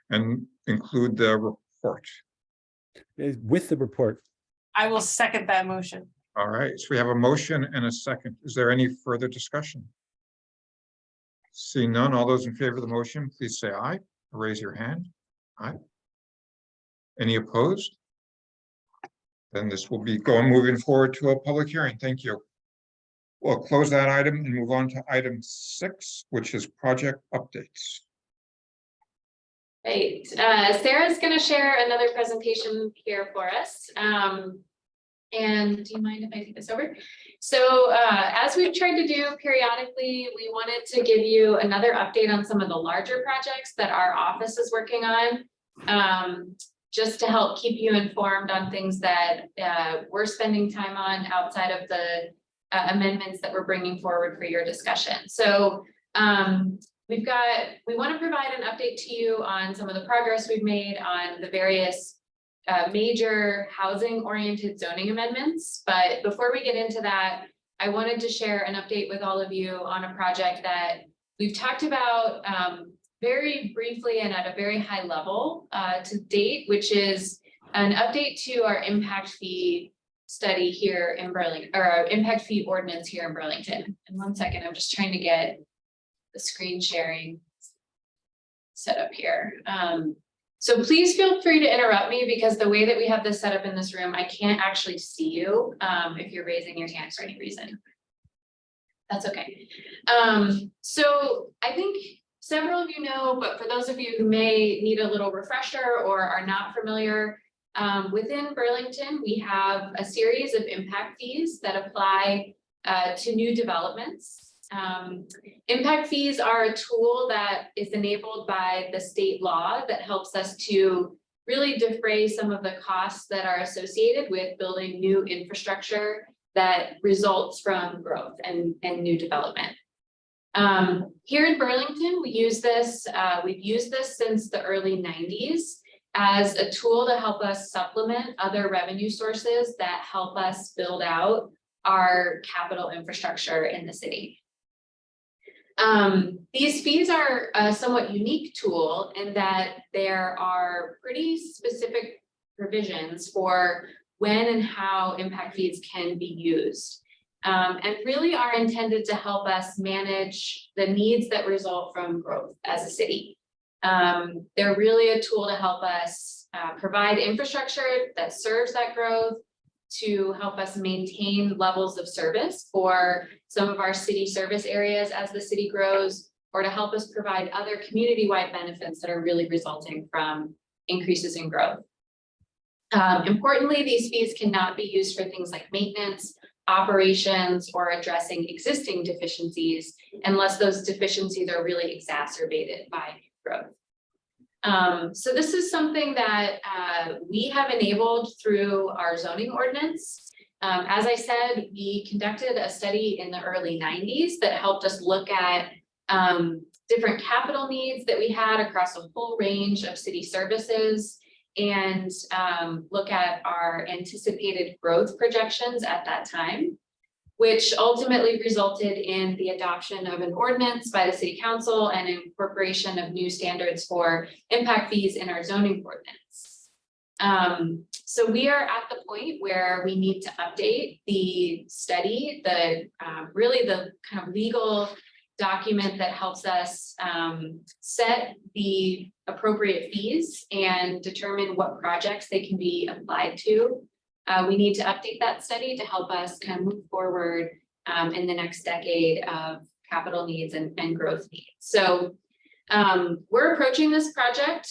Speaker 1: and include the report.
Speaker 7: With the report.
Speaker 11: I will second that motion.
Speaker 1: All right, so we have a motion and a second. Is there any further discussion? Seeing none, all those in favor of the motion, please say aye, or raise your hand. Aye. Any opposed? Then this will be moving forward to a public hearing. Thank you. We'll close that item and move on to item 6, which is project updates.
Speaker 5: Right, Sarah's gonna share another presentation here for us. And do you mind if I take this over? So as we've tried to do periodically, we wanted to give you another update on some of the larger projects that our office is working on. Just to help keep you informed on things that we're spending time on outside of the amendments that we're bringing forward for your discussion. So we want to provide an update to you on some of the progress we've made on the various major housing oriented zoning amendments. But before we get into that, I wanted to share an update with all of you on a project that we've talked about very briefly and at a very high level to date, which is an update to our impact fee study here in Burlington, or our impact fee ordinance here in Burlington. And 1 second, I'm just trying to get the screen sharing set up here. So please feel free to interrupt me, because the way that we have this set up in this room, I can't actually see you if you're raising your hand for any reason. That's okay. So I think several of you know, but for those of you who may need a little refresher or are not familiar, within Burlington, we have a series of impact fees that apply to new developments. Impact fees are a tool that is enabled by the state law that helps us to really defray some of the costs that are associated with building new infrastructure that results from growth and new development. Here in Burlington, we've used this since the early 90s as a tool to help us supplement other revenue sources that help us build out our capital infrastructure in the city. These fees are a somewhat unique tool in that there are pretty specific provisions for when and how impact fees can be used. And really are intended to help us manage the needs that result from growth as a city. They're really a tool to help us provide infrastructure that serves that growth, to help us maintain levels of service for some of our city service areas as the city grows, or to help us provide other community-wide benefits that are really resulting from increases in growth. Importantly, these fees cannot be used for things like maintenance, operations, or addressing existing deficiencies unless those deficiencies are really exacerbated by growth. So this is something that we have enabled through our zoning ordinance. As I said, we conducted a study in the early 90s that helped us look at different capital needs that we had across a full range of city services, and look at our anticipated growth projections at that time, which ultimately resulted in the adoption of an ordinance by the city council and incorporation of new standards for impact fees in our zoning ordinance. So we are at the point where we need to update the study, really the kind of legal document that helps us set the appropriate fees and determine what projects they can be applied to. We need to update that study to help us kind of move forward in the next decade of capital needs and growth needs. So we're approaching this project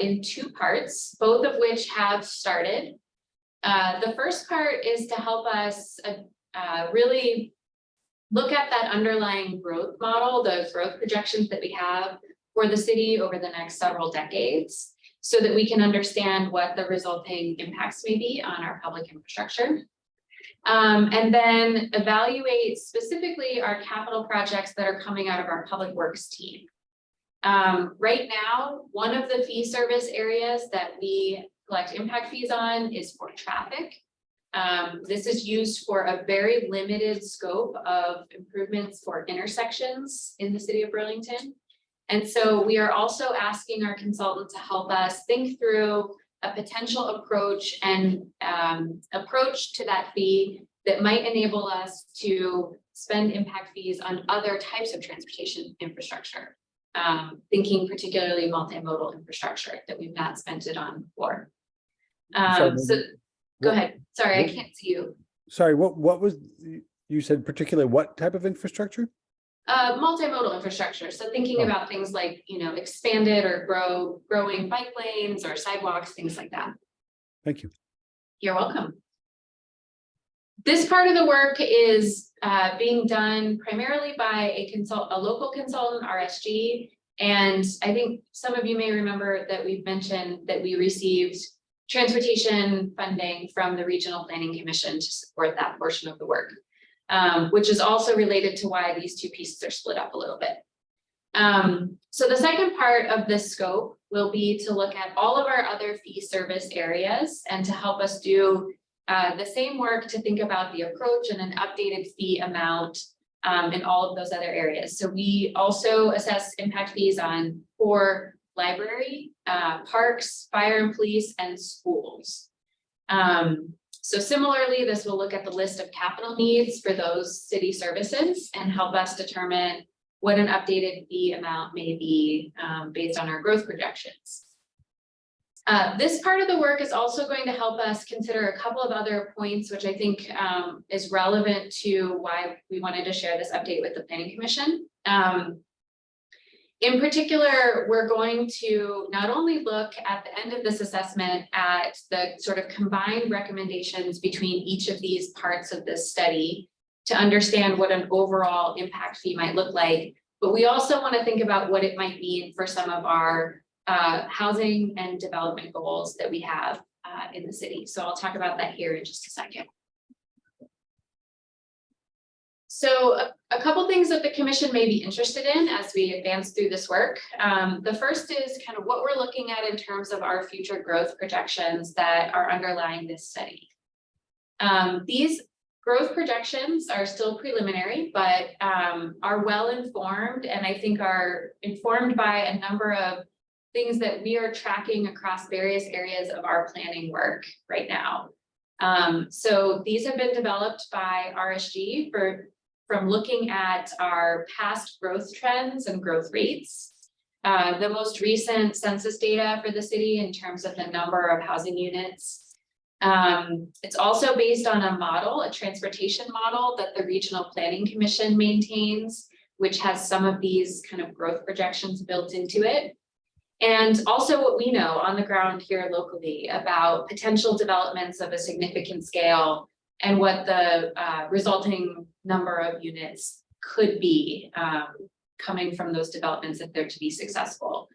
Speaker 5: in 2 parts, both of which have started. The first part is to help us really look at that underlying growth model, the growth projections that we have for the city over the next several decades, so that we can understand what the resulting impacts may be on our public infrastructure. And then evaluate specifically our capital projects that are coming out of our public works team. Right now, one of the fee service areas that we collect impact fees on is for traffic. This is used for a very limited scope of improvements for intersections in the city of Burlington. And so we are also asking our consultant to help us think through a potential approach and approach to that fee that might enable us to spend impact fees on other types of transportation infrastructure. Thinking particularly multimodal infrastructure that we've not spent it on before.
Speaker 7: Sorry,
Speaker 5: So go
Speaker 7: what-
Speaker 5: ahead. Sorry, I
Speaker 7: what-
Speaker 5: can't see you.
Speaker 7: Sorry, what was, you said particularly what type of infrastructure?
Speaker 5: Multimodal infrastructure. So thinking
Speaker 7: Oh.
Speaker 5: about things like, expanded or growing bike lanes or sidewalks, things like that.
Speaker 7: Thank you.
Speaker 5: You're welcome. This part of the work is being done primarily by a local consultant, RSG. And I think some of you may remember that we've mentioned that we received transportation funding from the Regional Planning Commission to support that portion of the work, which is also related to why these two pieces are split up a little bit. So the second part of this scope will be to look at all of our other fee service areas and to help us do the same work to think about the approach and an updated fee amount in all of those other areas. So we also assess impact fees on core library, parks, fire and police, and schools. So similarly, this will look at the list of capital needs for those city services and help us determine what an updated fee amount may be based on our growth projections. This part of the work is also going to help us consider a couple of other points, which I think is relevant to why we wanted to share this update with the Planning Commission. In particular, we're going to not only look at the end of this assessment at the sort of combined recommendations between each of these parts of this study to understand what an overall impact fee might look like, but we also want to think about what it might mean for some of our housing and development goals that we have in the city. So I'll talk about that here in just a second. So a couple things that the commission may be interested in as we advance through this work. The first is kind of what we're looking at in terms of our future growth projections that are underlying this study. These growth projections are still preliminary, but are well informed and I think are informed by a number of things that we are tracking across various areas of our planning work right now. So these have been developed by RSG from looking at our past growth trends and growth rates. The most recent census data for the city in terms of the number of housing units. It's also based on a model, a transportation model that the Regional Planning Commission maintains, which has some of these kind of growth projections built into it. And also what we know on the ground here locally about potential developments of a significant scale and what the resulting number of units could be coming from those developments if they're to be successful.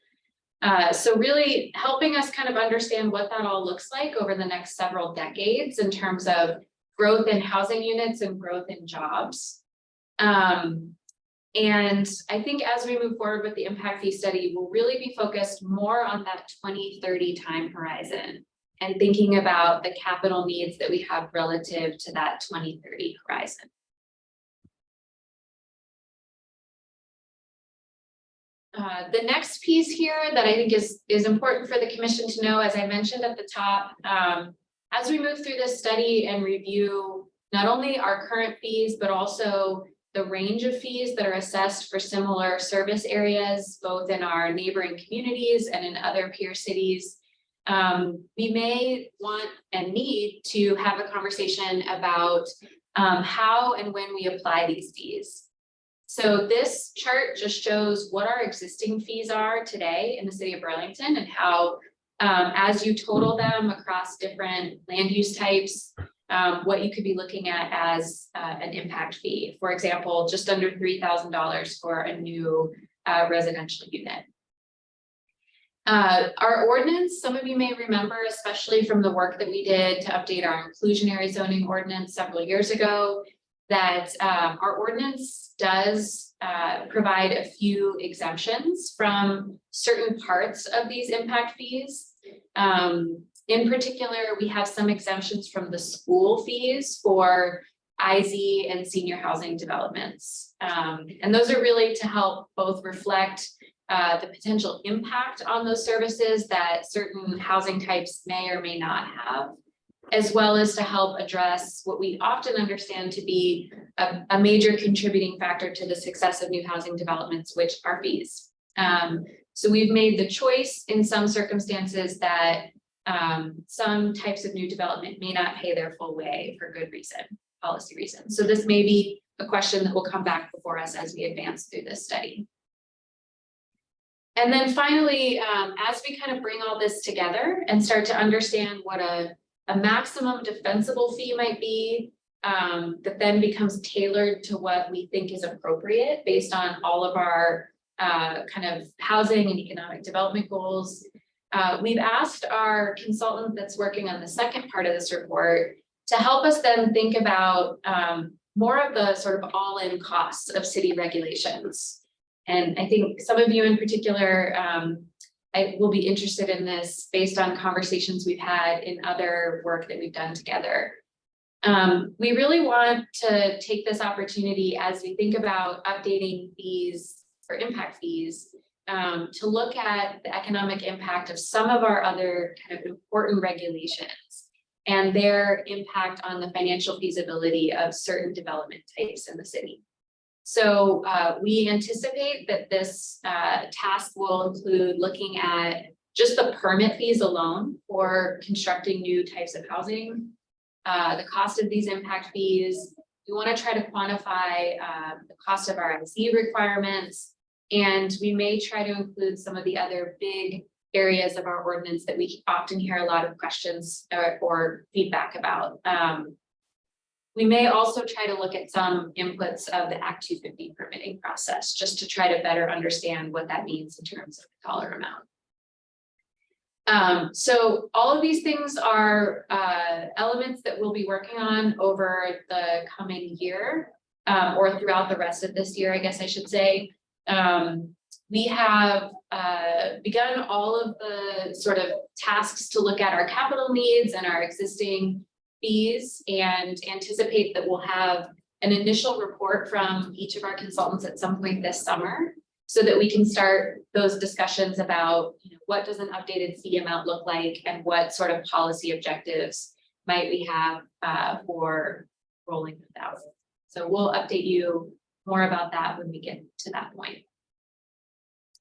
Speaker 5: So really helping us kind of understand what that all looks like over the next several decades in terms of growth in housing units and growth in jobs. And I think as we move forward with the impact fee study, we'll really be focused more on that 2030 time horizon and thinking about the capital needs that we have relative to that 2030 horizon. The next piece here that I think is important for the commission to know, as I mentioned at the top, as we move through this study and review not only our current fees, but also the range of fees that are assessed for similar service areas, both in our neighboring communities and in other peer cities. We may want and need to have a conversation about how and when we apply these fees. So this chart just shows what our existing fees are today in the city of Burlington and how, as you total them across different land use types, what you could be looking at as an impact fee. For example, just under $3,000 for a new residential unit. Our ordinance, some of you may remember, especially from the work that we did to update our inclusionary zoning ordinance several years ago, that our ordinance does provide a few exemptions from certain parts of these impact fees. In particular, we have some exemptions from the school fees for IZ and senior housing developments. And those are really to help both reflect the potential impact on those services that certain housing types may or may not have. as well as to help address what we often understand to be a major contributing factor to the success of new housing developments, which are fees. So we've made the choice in some circumstances that some types of new development may not pay their full way for good reason, policy reasons. So this may be a question that will come back before us as we advance through this study. And then finally, as we kind of bring all this together and start to understand what a maximum defensible fee might be, that then becomes tailored to what we think is appropriate based on all of our kind of housing and economic development goals. We've asked our consultant that's working on the second part of this report to help us then think about more of the sort of all-in costs of city regulations. And I think some of you in particular, I will be interested in this based on conversations we've had in other work that we've done together. We really want to take this opportunity as we think about updating fees or impact fees to look at the economic impact of some of our other kind of important regulations and their impact on the financial feasibility of certain development types in the city. So we anticipate that this task will include looking at just the permit fees alone for constructing new types of housing, the cost of these impact fees. We want to try to quantify the cost of our IC requirements, and we may try to include some of the other big areas of our ordinance that we often hear a lot of questions or feedback about. We may also try to look at some inputs of the Act 250 permitting process, just to try to better understand what that means in terms of the dollar amount. So all of these things are elements that we'll be working on over the coming year, or throughout the rest of this year, I guess I should say. We have begun all of the sort of tasks to look at our capital needs and our existing fees, and anticipate that we'll have an initial report from each of our consultants at some point this summer, so that we can start those discussions about, you know, what does an updated fee amount look like and what sort of policy objectives might we have for rolling this out. So we'll update you more about that when we get to that point.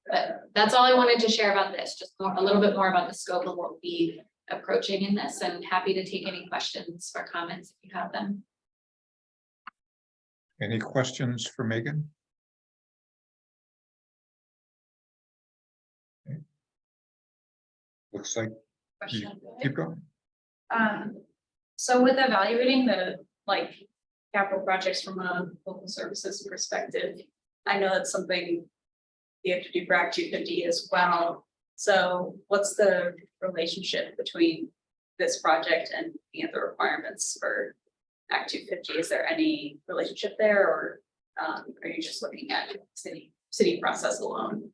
Speaker 5: But that's all I wanted to share about this, just a little bit more about the scope of what we'll be approaching in this, and happy to take any questions or comments if you have them.
Speaker 1: Any questions for Megan? Okay. Looks like you keep going.
Speaker 9: So with evaluating the capital projects from a local services perspective, I know that's something you have to do for Act 250 as well. So what's the relationship between this project and the other requirements for Act 250? Is there any relationship there, or are you just looking at city process alone?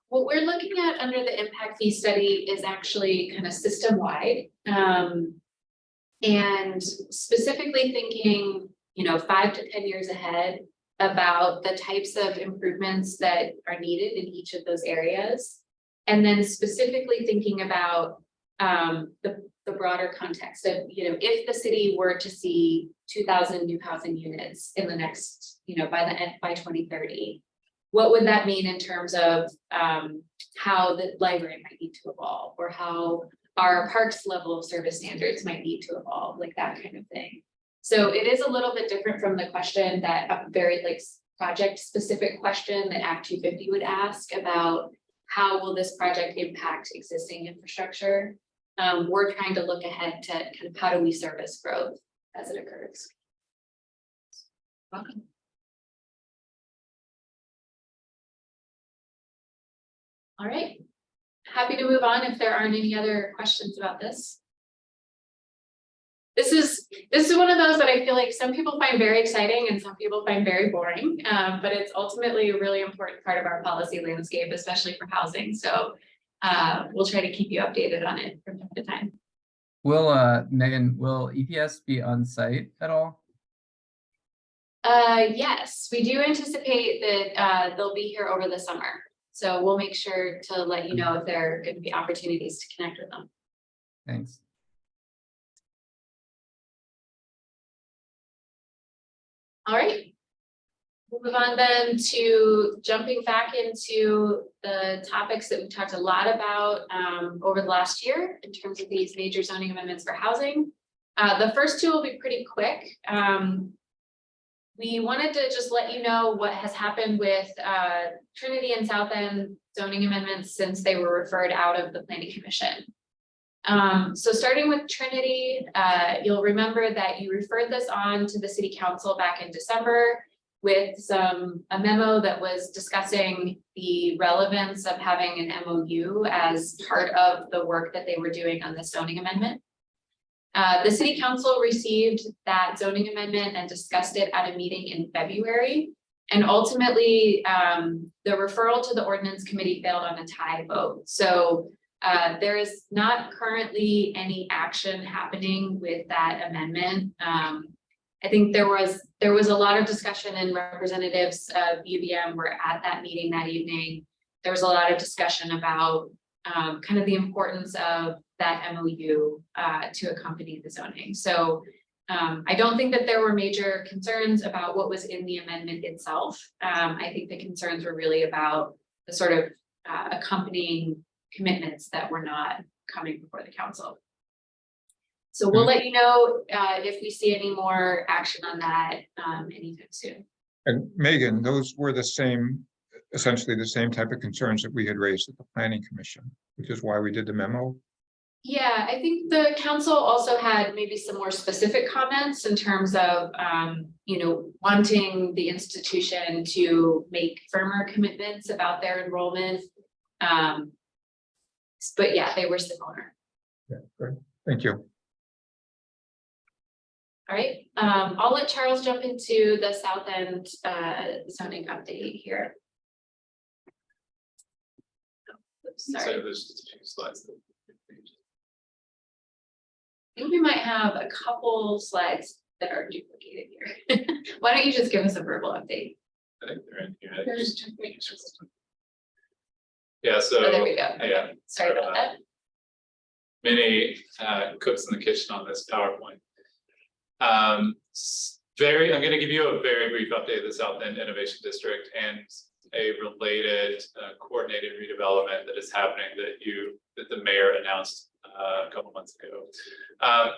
Speaker 5: What we're looking at under the impact fee study is actually kind of system-wide, and specifically thinking, you know, 5 to 10 years ahead about the types of improvements that are needed in each of those areas. And then specifically thinking about the broader context of, you know, if the city were to see 2,000 new housing units in the next, you know, by 2030, what would that mean in terms of how the library might need to evolve, or how our parks level of service standards might need to evolve, like that kind of thing. So it is a little bit different from the question that a very project specific question that Act 250 would ask about how will this project impact existing infrastructure. We're trying to look ahead to kind of how do we service growth as it occurs. Welcome. All right, happy to move on if there aren't any other questions about this. This is one of those that I feel like some people find very exciting and some people find very boring, but it's ultimately a really important part of our policy landscape, especially for housing. So we'll try to keep you updated on it from time to time.
Speaker 10: Will Megan, will EPS be on site at all?
Speaker 5: Yes, we do anticipate that they'll be here over the summer. So we'll make sure to let you know if there are going to be opportunities to connect with them.
Speaker 10: Thanks.
Speaker 5: All right. We'll move on then to jumping back into the topics that we talked a lot about over the last year in terms of these major zoning amendments for housing. The first two will be pretty quick. We wanted to just let you know what has happened with Trinity and South End zoning amendments since they were referred out of the Planning Commission. So starting with Trinity, you'll remember that you referred this on to the City Council back in December with a memo that was discussing the relevance of having an MOU as part of the work that they were doing on the zoning amendment. The City Council received that zoning amendment and discussed it at a meeting in February. And ultimately, the referral to the Ordinance Committee failed on a tie vote. So there is not currently any action happening with that amendment. I think there was a lot of discussion, and representatives of UVM were at that meeting that evening. There was a lot of discussion about kind of the importance of that MOU to accompany the zoning. So I don't think that there were major concerns about what was in the amendment itself. I think the concerns were really about the sort of accompanying commitments that were not coming before the council. So we'll let you know if we see any more action on that anytime soon.
Speaker 1: And Megan, those were the same, essentially the same type of concerns that we had raised at the Planning Commission, which is why we did the memo.
Speaker 5: Yeah, I think the council also had maybe some more specific comments in terms of, wanting the institution to make firmer commitments about their enrollment. But yeah, they were similar.
Speaker 1: Yeah, great. Thank you.
Speaker 5: All right, I'll let Charles jump into the South End zoning update here. Oops,
Speaker 2: So
Speaker 5: sorry,
Speaker 2: there's just a few slides.
Speaker 5: I think we might have a couple slides that are duplicated here. Why don't you just give us a verbal update?
Speaker 2: I think they're in here. Yeah, so.
Speaker 5: Oh, there we go.
Speaker 2: Yeah.
Speaker 5: Sorry about that.
Speaker 2: Many cooks in the kitchen on this PowerPoint. I'm going to give you a very brief update of the South End Innovation District and a related coordinated redevelopment that is happening that the mayor announced a couple months ago.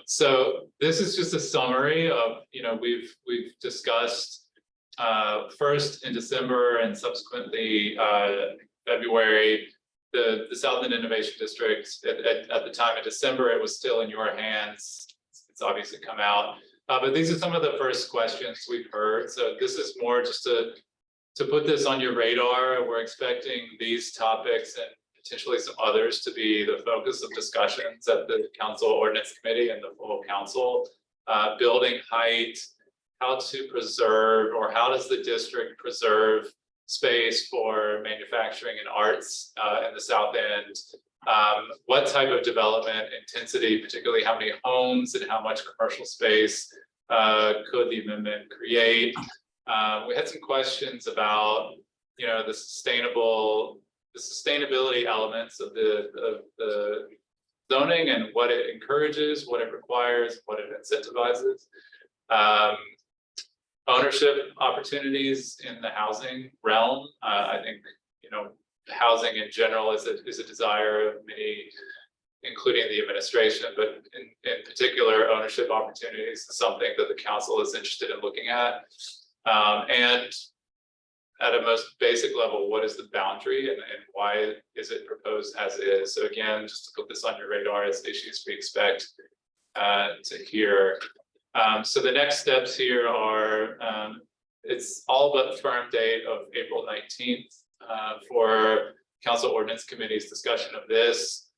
Speaker 2: So this is just a summary of, we've discussed first in December and subsequently February, the South End Innovation District. At the time in December, it was still in your hands. It's obviously come out. But these are some of the first questions we've heard. So this is more just to put this on your radar. We're expecting these topics and potentially some others to be the focus of discussions at the Council Ordinance Committee and the full council. Building height, how to preserve, or how does the district preserve space for manufacturing and arts in the South End? What type of development intensity, particularly how many homes and how much commercial space could the amendment create? We had some questions about, the sustainability elements of the zoning and what it encourages, what it requires, what it incentivizes. Ownership opportunities in the housing realm. I think, housing in general is a desire of many, including the administration, but in particular, ownership opportunities is something that the council is interested in looking at. And at a most basic level, what is the boundary and why is it proposed as is? So again, just to put this on your radar as issues we expect to hear. So the next steps here are, it's all but firm date of April 19th for Council Ordinance Committee's discussion of this.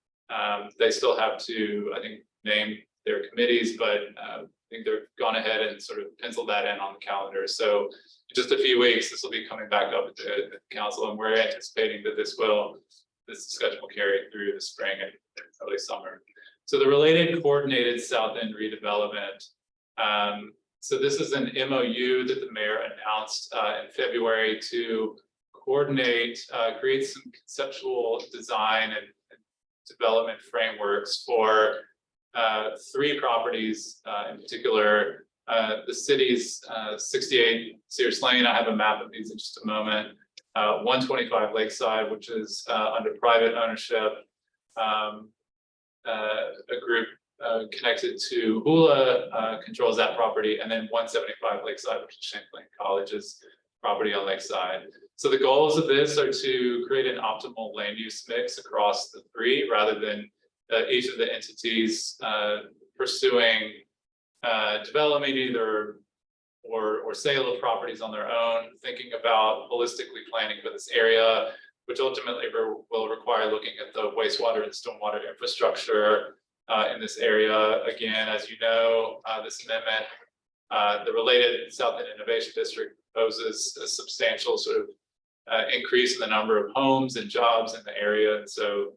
Speaker 2: They still have to, I think, name their committees, but I think they've gone ahead and sort of penciled that in on the calendar. So in just a few weeks, this will be coming back up at the council, and we're anticipating that this discussion will carry through the spring and early summer. So the related coordinated South End redevelopment. So this is an MOU that the mayor announced in February to coordinate, create some conceptual design and development frameworks for three properties in particular. The city's 68 Sears Lane, I have a map of these in just a moment. 125 Lakeside, which is under private ownership. A group connected to Hula controls that property, and then 175 Lakeside, which is Champlain College's property on Lakeside. So the goals of this are to create an optimal land use mix across the three, rather than each of the entities pursuing development either or sale of properties on their own, thinking about holistically planning for this area, which ultimately will require looking at the wastewater and stormwater infrastructure in this area. Again, as you know, this amendment, the related South End Innovation District proposes a substantial sort of increase in the number of homes and jobs in the area. And so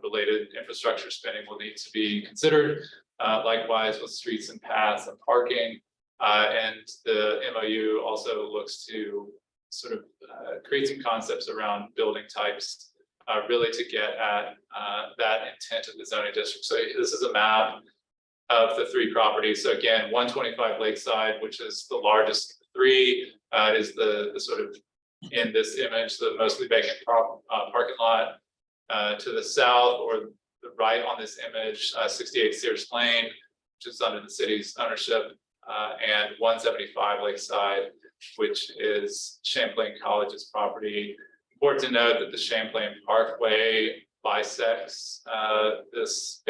Speaker 2: related infrastructure spending will need to be considered. Likewise with streets and paths and parking. And the MOU also looks to sort of create some concepts around building types, really to get at that intent of the zoning district. So this is a map of the three properties. So again, 125 Lakeside, which is the largest of the three, is the sort of, in this image, the mostly vacant parking lot. To the south or the right on this image, 68 Sears Lane, which is under the city's ownership, and 175 Lakeside, which is Champlain College's property. Important to note that the Champlain Parkway bisects this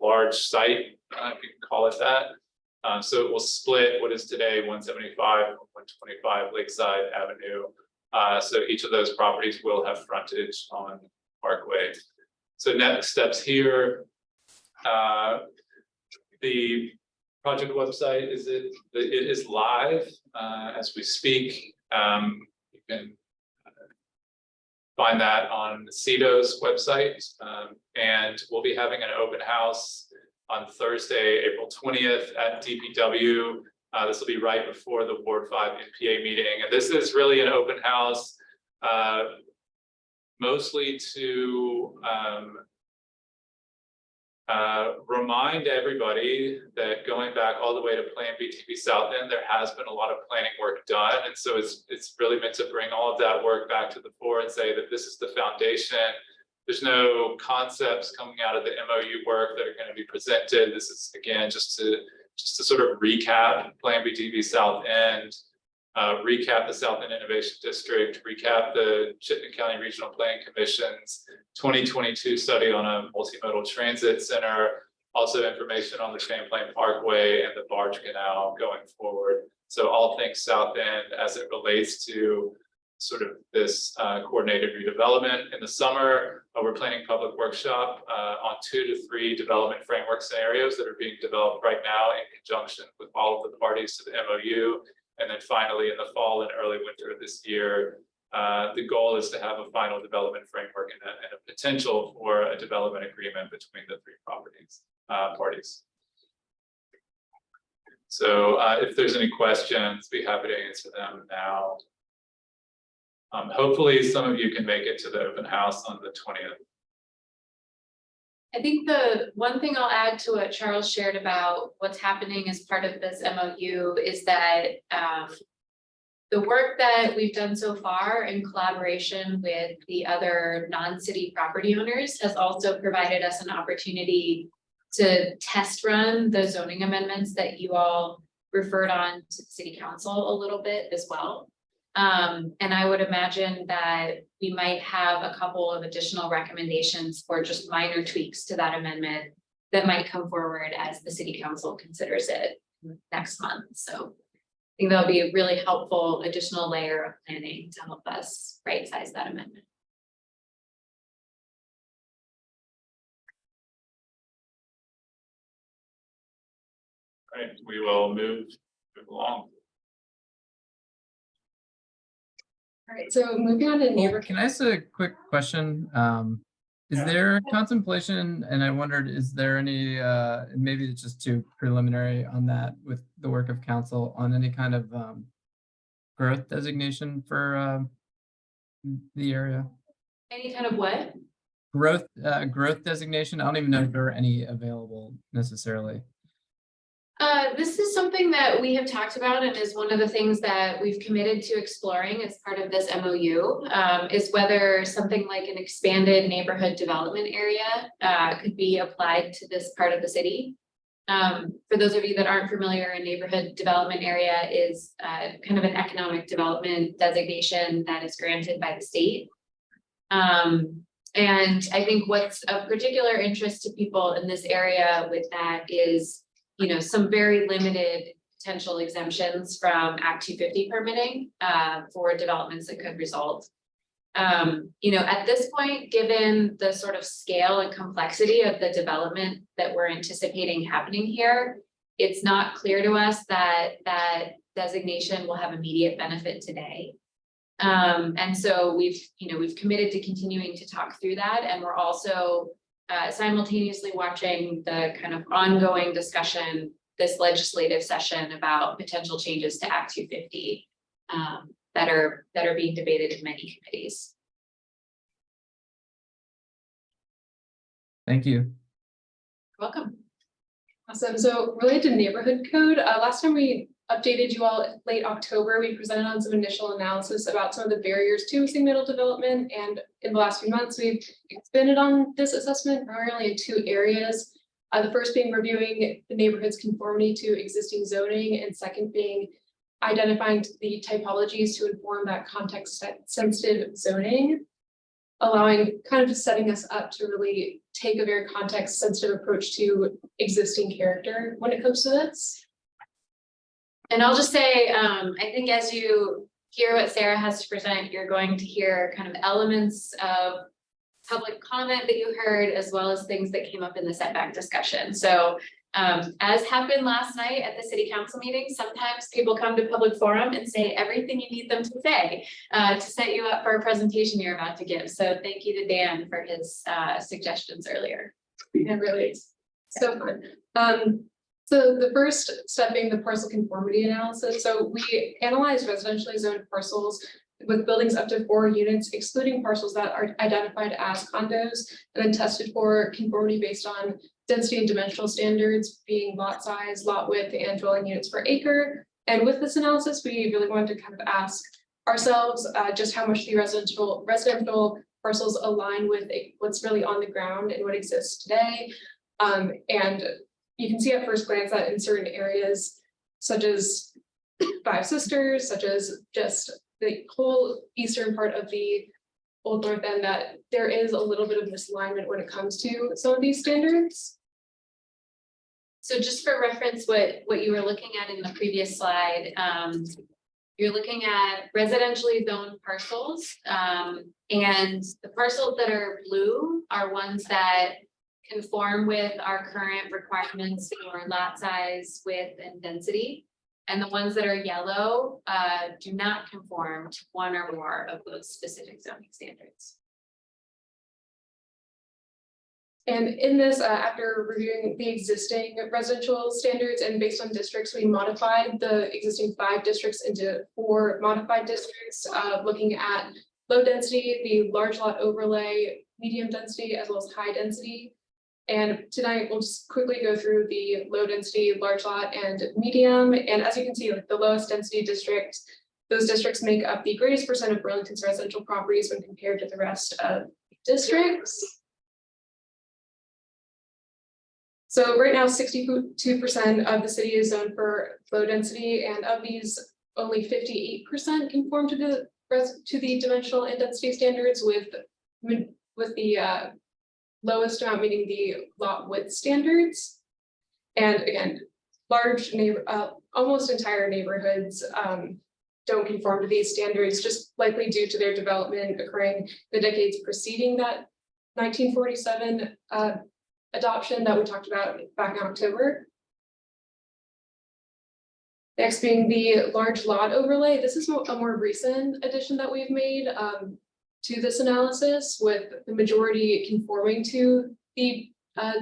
Speaker 2: large site, if you can call it that. So it will split what is today 175 and 125 Lakeside Avenue. So each of those properties will have frontage on Parkway. So next steps here. The project website it is live as we speak. You can find that on CEDO's website, and we'll be having an open house on Thursday, April 20th at DPW. This will be right before the Ward 5 NPA meeting, and this is really an open house, mostly to remind everybody that going back all the way to Plan BTB South End, there has been a lot of planning work done. And so it's really meant to bring all of that work back to the fore and say that this is the foundation. There's no concepts coming out of the MOU work that are going to be presented. This is, again, just to sort of recap Plan BTB South End, recap the South End Innovation District, recap the Chittenden County Regional Planning Commission's 2022 study on a multimodal transit center, also information on the Champlain Parkway and the Barge Canal going forward. So all things South End as it relates to sort of this coordinated redevelopment. In the summer, we're planning public workshop on 2 to 3 development framework scenarios that are being developed right now in conjunction with all of the parties to the MOU. And then finally, in the fall and early winter of this year, the goal is to have a final development framework and a potential for a development agreement between the 3 parties. So if there's any questions, be happy to answer them now. Hopefully some of you can make it to the open house on the 20th.
Speaker 5: I think the one thing I'll add to what Charles shared about what's happening as part of this MOU is that the work that we've done so far in collaboration with the other non-city property owners has also provided us an opportunity to test run the zoning amendments that you all referred on to the city council a little bit as well. And I would imagine that we might have a couple of additional recommendations for just minor tweaks to that amendment that might come forward as the city council considers it next month. So I think that'll be a really helpful additional layer of planning to help us right size that amendment.
Speaker 2: All right, we will move along.
Speaker 5: All right, so moving on to neighbor.
Speaker 10: Can I ask a quick question? Is there contemplation, and I wondered, is there any, maybe it's just too preliminary on that with the work of council on any kind of growth designation for the area?
Speaker 5: Any kind of what?
Speaker 10: growth designation. I don't even know if there are any available necessarily.
Speaker 5: This is something that we have talked about and is one of the things that we've committed to exploring as part of this MOU, is whether something like an expanded neighborhood development area could be applied to this part of the city. For those of you that aren't familiar, a neighborhood development area is kind of an economic development designation that is granted by the state. And I think what's of particular interest to people in this area with that is, you know, some very limited potential exemptions from Act 250 permitting for developments that could result. You know, at this point, given the sort of scale and complexity of the development that we're anticipating happening here, it's not clear to us that that designation will have immediate benefit today. And so we've committed to continuing to talk through that, and we're also simultaneously watching the kind of ongoing discussion this legislative session about potential changes to Act 250 that are being debated in many committees.
Speaker 10: Thank you.
Speaker 5: Welcome.
Speaker 12: Awesome. So related to neighborhood code, last time we updated you all late October, we presented on some initial analysis about some of the barriers to single development. And in the last few months, we've expanded on this assessment primarily in two areas. The first being reviewing the neighborhood's conformity to existing zoning, and second being identifying the typologies to inform that context sensitive zoning, allowing kind of just setting us up to really take a very context sensitive approach to existing character when it comes to this.
Speaker 5: And I'll just say, I think as you hear what Sarah has to present, you're going to hear kind of elements of public comment that you heard, as well as things that came up in the setback discussion. So as happened last night at the city council meeting, sometimes people come to public forum and say everything you need them to say to set you up for a presentation you're about to give. So thank you to Dan for his suggestions earlier.
Speaker 12: It really is so fun. So the first step being the parcel conformity analysis. So we analyzed residentially zoned parcels with buildings up to 4 units, excluding parcels that are identified as condos, and then tested for conformity based on density and dimensional standards, being lot size, lot width, and dwelling units per acre. And with this analysis, we really wanted to kind of ask ourselves just how much the residential parcels align with what's really on the ground and what exists today. And you can see at first glance that in certain areas, such as Five Sisters, such as just the whole eastern part of the Old North End, that there is a little bit of misalignment when it comes to some of these standards.
Speaker 5: So just for reference, what you were looking at in the previous slide, you're looking at residentially zoned parcels, and the parcels that are blue are ones that conform with our current requirements for lot size, width, and density. And the ones that are yellow do not conform to one or more of those specific zoning standards.
Speaker 12: And in this, after reviewing the existing residential standards and based on districts, we modified the existing 5 districts into 4 modified districts, looking at low density, the large lot overlay, medium density, as well as high density. And tonight we'll just quickly go through the low density, large lot, and medium. And as you can see, like the lowest density districts, those districts make up the greatest percent of Burlington's residential properties when compared to the rest of districts. So right now, 62% of the city is zoned for low density, and of these, only 58% conform to the dimensional and density standards, with the lowest amount meeting the lot width standards. And again, almost entire neighborhoods don't conform to these standards, just likely due to their development occurring the decades preceding that 1947 adoption that we talked about back in October. Next being the large lot overlay. This is a more recent addition that we've made to this analysis, with the majority conforming to the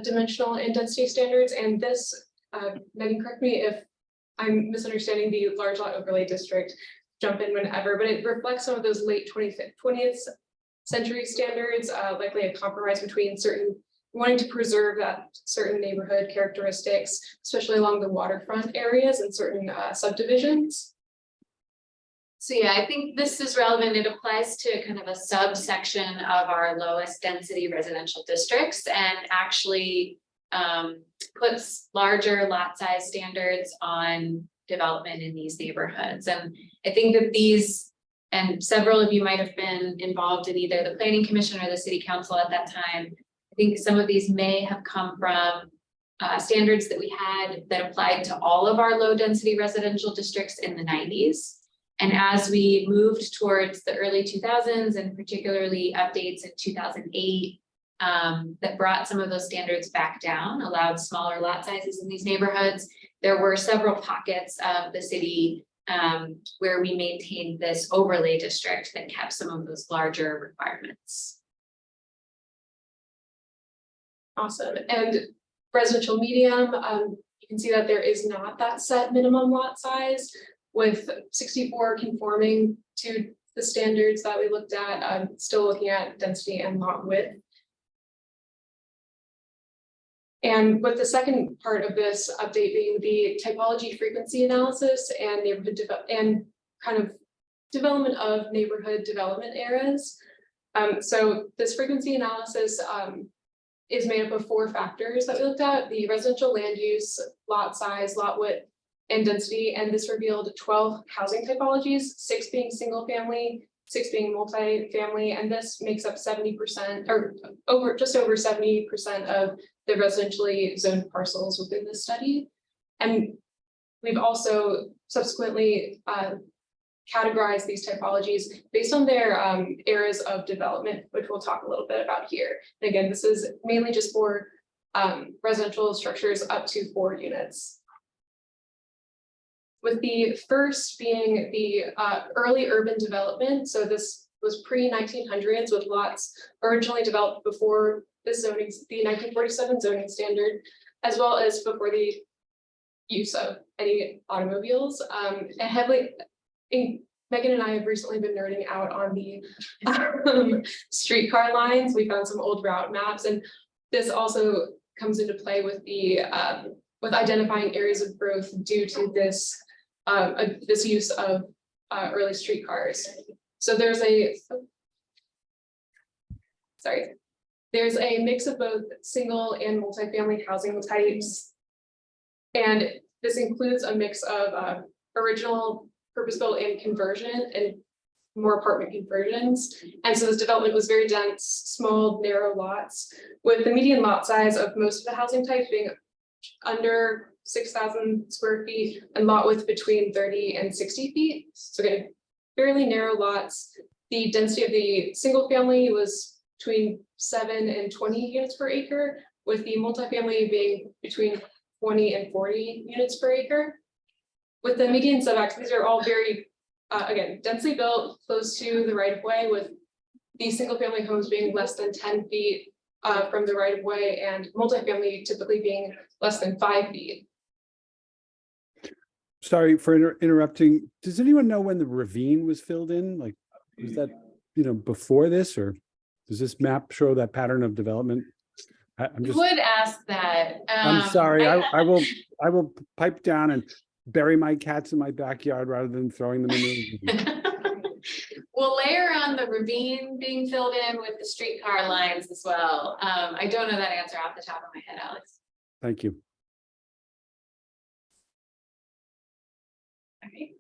Speaker 12: dimensional and density standards. And this, Megan, correct me if I'm misunderstanding the large lot overlay district, jump in whenever, but it reflects some of those late 20th century standards, likely a compromise between wanting to preserve that certain neighborhood characteristics, especially along the waterfront areas and certain subdivisions.
Speaker 5: So yeah, I think this is relevant. It applies to kind of a subsection of our lowest density residential districts and actually puts larger lot size standards on development in these neighborhoods. And I think that these, and several of you might have been involved in either the planning commission or the city council at that time. I think some of these may have come from standards that we had that applied to all of our low density residential districts in the 90s. And as we moved towards the early 2000s and particularly updates in 2008, that brought some of those standards back down, allowed smaller lot sizes in these neighborhoods. There were several pockets of the city where we maintained this overlay district that kept some of those larger requirements.
Speaker 12: Awesome. And residential medium, you can see that there is not that set minimum lot size, with 64 conforming to the standards that we looked at, still looking at density and lot width. And with the second part of this update being the typology frequency analysis and neighborhood development of neighborhood development areas. So this frequency analysis is made up of 4 factors that we looked at: the residential land use, lot size, lot width, and density. And this revealed 12 housing typologies, 6 being single family, 6 being multi-family, and this makes up 70% or just over 70% of the residentially zoned parcels within this study. And we've also subsequently categorized these typologies based on their areas of development, which we'll talk a little bit about here. And again, this is mainly just for residential structures up to 4 units. With the first being the early urban development. So this was pre-1900s with lots originally developed before the 1947 zoning standard, as well as before the use of any automobiles. And heavily, Megan and I have recently been nerding out on the streetcar lines. We found some old route maps, and this also comes into play with the with identifying areas of growth due to this this use of early streetcars. So there's a mix of both single and multifamily housing types. And this includes a mix of original purpose-built and conversion and more apartment conversions. And so this development was very dense, small, narrow lots, with the median lot size of most of the housing types being under 6,000 square feet and lot width between 30 and 60 feet. So again, fairly narrow lots. The density of the single family was between 7 and 20 units per acre, with the multifamily being between 20 and 40 units per acre. With the median setbacks, these are all very, again, densely built, close to the right of way, with the single family homes being less than 10 feet from the right of way, and multifamily typically being less than 5 feet.
Speaker 7: Sorry for interrupting. Does anyone know when the ravine was filled in? Like, was that, before this, or does this map show that pattern of development? I'm just,
Speaker 5: Would ask that.
Speaker 7: I'm sorry. I will pipe down and bury my cats in my backyard rather than throwing them in the.
Speaker 5: We'll layer on the ravine being filled in with the streetcar lines as well. I don't know that answer off the top of my head, Alex.
Speaker 7: Thank you.
Speaker 5: Okay.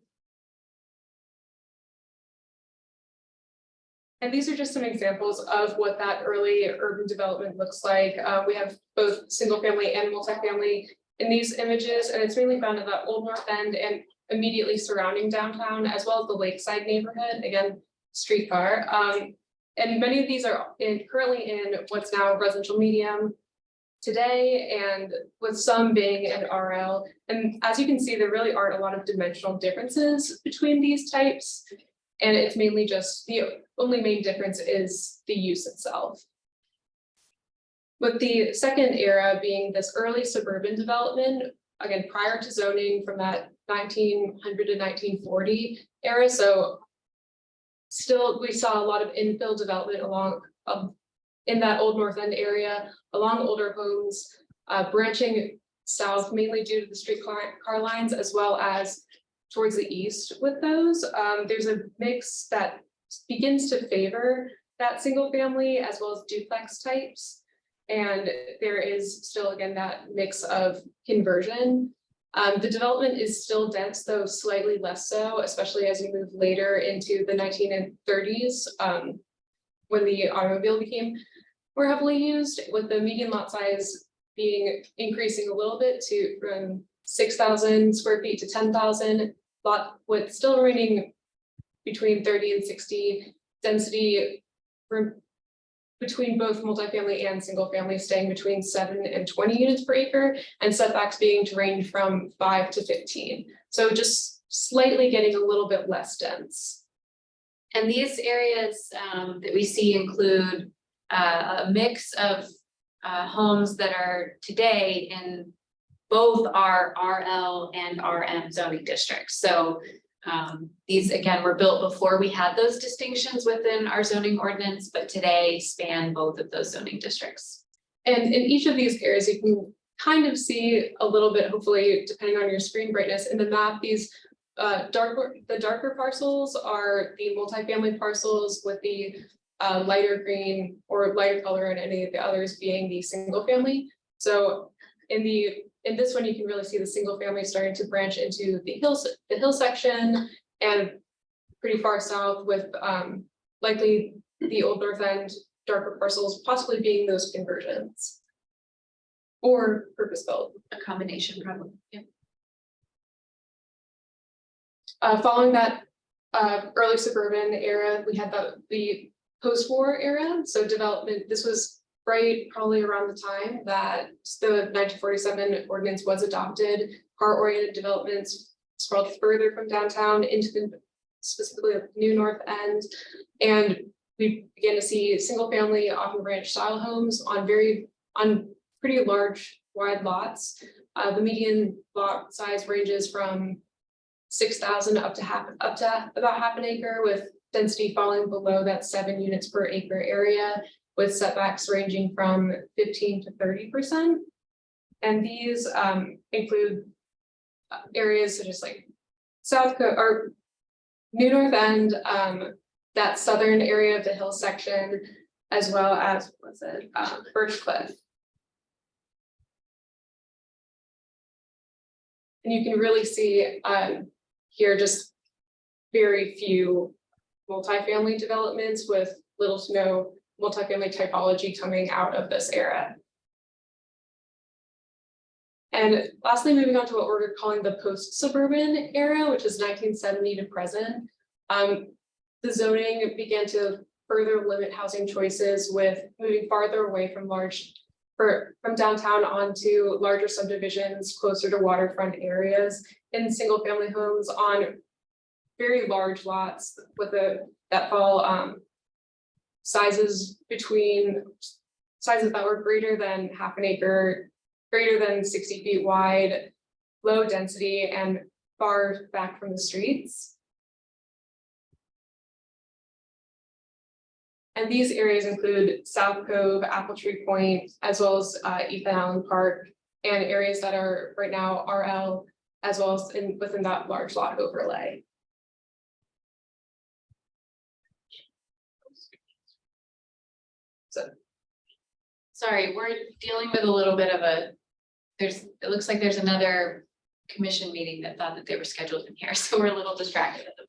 Speaker 12: And these are just some examples of what that early urban development looks like. We have both single family and multifamily in these images, and it's mainly found in the Old North End and immediately surrounding downtown, as well as the Lakeside neighborhood, again, streetcar. And many of these are currently in what's now residential medium today, and with some being in RL. And as you can see, there really aren't a lot of dimensional differences between these types. And it's mainly just the only main difference is the use itself. With the second era being this early suburban development, again, prior to zoning from that 1900 to 1940 era. So still, we saw a lot of infill development along, in that old North End area, along older homes, branching south mainly due to the streetcar lines as well as towards the east with those. There's a mix that begins to favor that single family as well as duplex types. And there is still, again, that mix of conversion. The development is still dense, though slightly less so, especially as you move later into the 1930s, when the automobile became more heavily used, with the median lot size being increasing a little bit to from 6,000 square feet to 10,000, lot with still remaining between 30 and 60, density between both multifamily and single family staying between 7 and 20 units per acre, and setbacks being to range from 5 to 15. So just slightly getting a little bit less dense.
Speaker 5: And these areas that we see include a mix of homes that are today in both our RL and RM zoning districts. So these, again, were built before we had those distinctions within our zoning ordinance, but today span both of those zoning districts.
Speaker 12: And in each of these areas, you can kind of see a little bit, hopefully, depending on your screen brightness in the map, these darker parcels are the multifamily parcels, with the lighter green or lighter color, and any of the others being the single family. So in this one, you can really see the single family starting to branch into the hill section, and pretty far south with likely the old North End darker parcels possibly being those conversions or purpose-built.
Speaker 5: A combination, probably. Yeah.
Speaker 12: Following that early suburban era, we had the post-war era. So development, this was right probably around the time that the 1947 ordinance was adopted. Car-oriented developments sprawled further from downtown into the specifically the new North End, and we began to see single-family, often ranch-style homes on pretty large, wide lots. The median lot size ranges from 6,000 up to about half an acre, with density falling below that 7 units per acre area, with setbacks ranging from 15 to 30%. And these include areas such as like South Coast or New North End, that southern area of the hill section, as well as Birch Cliff. And you can really see here just very few multifamily developments with little to no multifamily typology coming out of this era. And lastly, moving on to what we're calling the post-suburban era, which is 1970 to present. The zoning began to further limit housing choices, with moving farther away from downtown onto larger subdivisions closer to waterfront areas in single family homes on very large lots with that fall sizes that were greater than half an acre, greater than 60 feet wide, low density, and far back from the streets. And these areas include South Cove, Apple Tree Point, as well as Ethan Allen Park, and areas that are right now RL, as well as within that large lot overlay. So,
Speaker 5: sorry, we're dealing with a little bit of it looks like there's another commission meeting that thought that they were scheduled in here, so we're a little distracted at the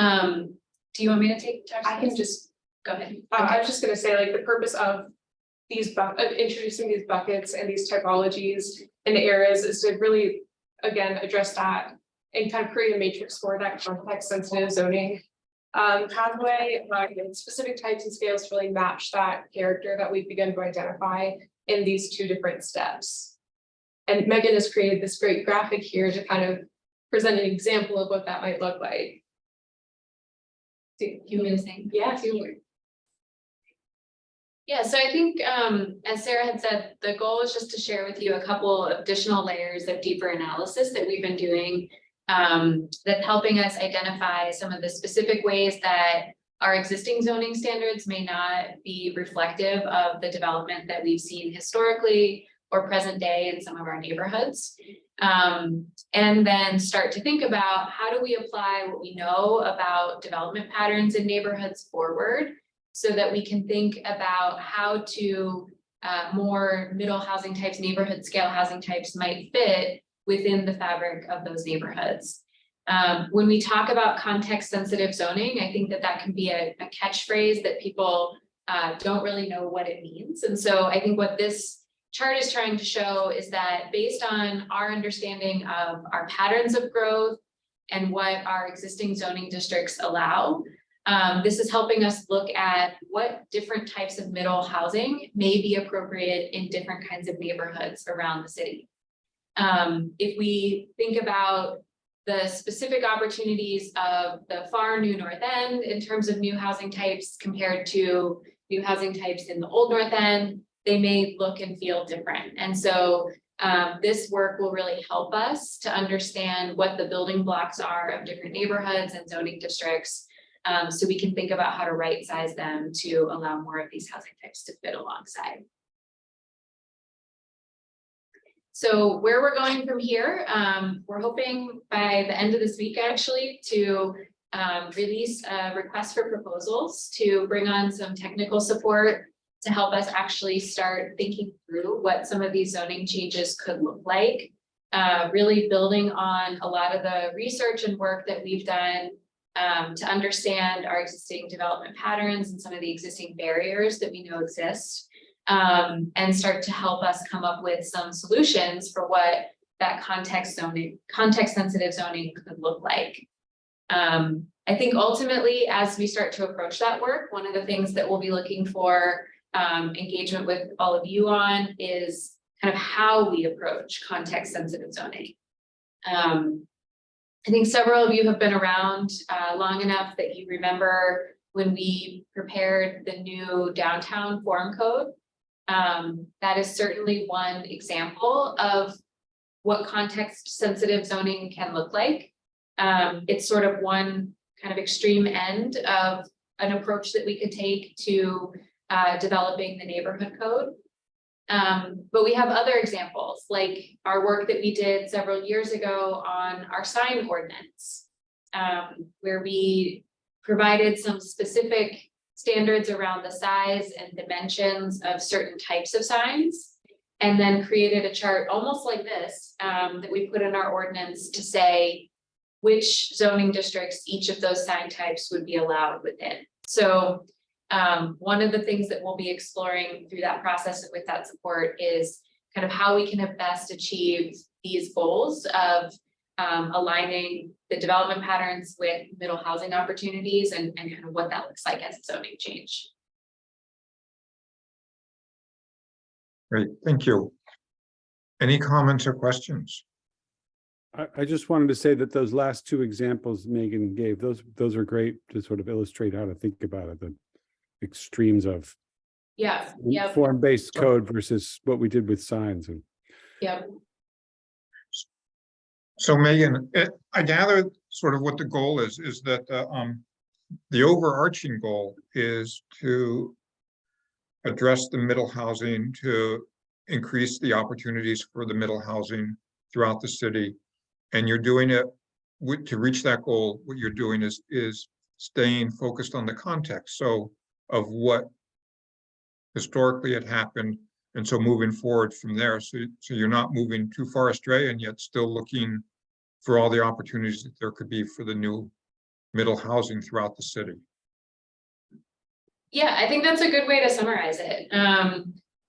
Speaker 5: moment. Do you want me to take?
Speaker 12: I can just
Speaker 5: go ahead.
Speaker 12: I was just gonna say, like, the purpose of these introducing these buckets and these typologies in areas is to really, again, address that and kind of create a matrix for that context sensitive zoning pathway, specific types and scales to really match that character that we've begun to identify in these two different steps. And Megan has created this great graphic here to kind of present an example of what that might look like.
Speaker 5: You want me to say?
Speaker 12: Yeah, if you would.
Speaker 5: Yeah, so I think, as Sarah had said, the goal is just to share with you a couple additional layers of deeper analysis that we've been doing that's helping us identify some of the specific ways that our existing zoning standards may not be reflective of the development that we've seen historically or present day in some of our neighborhoods. And then start to think about how do we apply what we know about development patterns in neighborhoods forward, so that we can think about how to more middle housing types, neighborhood scale housing types might fit within the fabric of those neighborhoods. When we talk about context sensitive zoning, I think that that can be a catchphrase that people don't really know what it means. And so I think what this chart is trying to show is that based on our understanding of our patterns of growth and what our existing zoning districts allow, this is helping us look at what different types of middle housing may be appropriate in different kinds of neighborhoods around the city. If we think about the specific opportunities of the far new North End in terms of new housing types compared to new housing types in the old North End, they may look and feel different. And so this work will really help us to understand what the building blocks are of different neighborhoods and zoning districts, so we can think about how to right size them to allow more of these housing types to fit alongside. So where we're going from here, we're hoping by the end of this week actually to release a request for proposals to bring on some technical support to help us actually start thinking through what some of these zoning changes could look like. Really building on a lot of the research and work that we've done to understand our existing development patterns and some of the existing barriers that we know exist. And start to help us come up with some solutions for what that context sensitive zoning could look like. I think ultimately, as we start to approach that work, one of the things that we'll be looking for engagement with all of you on is kind of how we approach context sensitive zoning. I think several of you have been around long enough that you remember when we prepared the new downtown form code. That is certainly one example of what context sensitive zoning can look like. It's sort of one kind of extreme end of an approach that we could take to developing the neighborhood code. But we have other examples, like our work that we did several years ago on our sign ordinance, where we provided some specific standards around the size and dimensions of certain types of signs, and then created a chart almost like this that we put in our ordinance to say which zoning districts each of those sign types would be allowed within. So one of the things that we'll be exploring through that process and with that support is kind of how we can have best achieve these goals of aligning the development patterns with middle housing opportunities and kind of what that looks like as a zoning change.
Speaker 1: Great, thank you. Any comments or questions?
Speaker 7: I just wanted to say that those last two examples Megan gave, those are great to sort of illustrate how to think about it, the extremes of
Speaker 5: Yeah.
Speaker 7: form-based code versus what we did with signs. And
Speaker 5: Yeah.
Speaker 1: So Megan, I gather sort of what the goal is that the overarching goal is to address the middle housing, to increase the opportunities for the middle housing throughout the city. And you're doing it to reach that goal. What you're doing is staying focused on the context. So of what historically had happened. And so moving forward from there, so you're not moving too far astray and yet still looking for all the opportunities that there could be for the new middle housing throughout the city.
Speaker 5: Yeah, I think that's a good way to summarize it.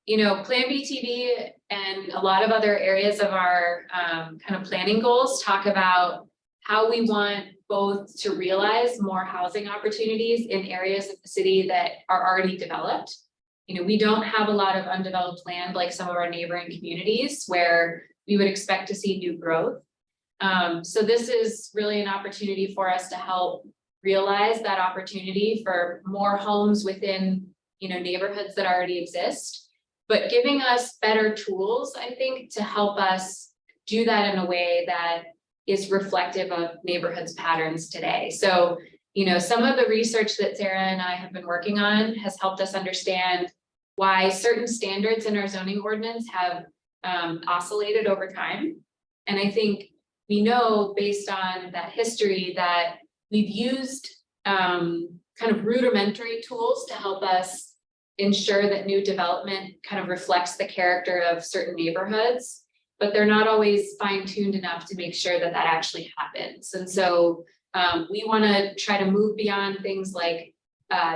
Speaker 5: You know, Plan BTV and a lot of other areas of our kind of planning goals talk about how we want both to realize more housing opportunities in areas of the city that are already developed. You know, we don't have a lot of undeveloped land like some of our neighboring communities where we would expect to see new growth. So this is really an opportunity for us to help realize that opportunity for more homes within, you know, neighborhoods that already exist, but giving us better tools, I think, to help us do that in a way that is reflective of neighborhoods patterns today. So, you know, some of the research that Sarah and I have been working on has helped us understand why certain standards in our zoning ordinance have oscillated over time. And I think we know based on that history that we've used kind of rudimentary tools to help us ensure that new development kind of reflects the character of certain neighborhoods, but they're not always fine-tuned enough to make sure that that actually happens. And so we want to try to move beyond things like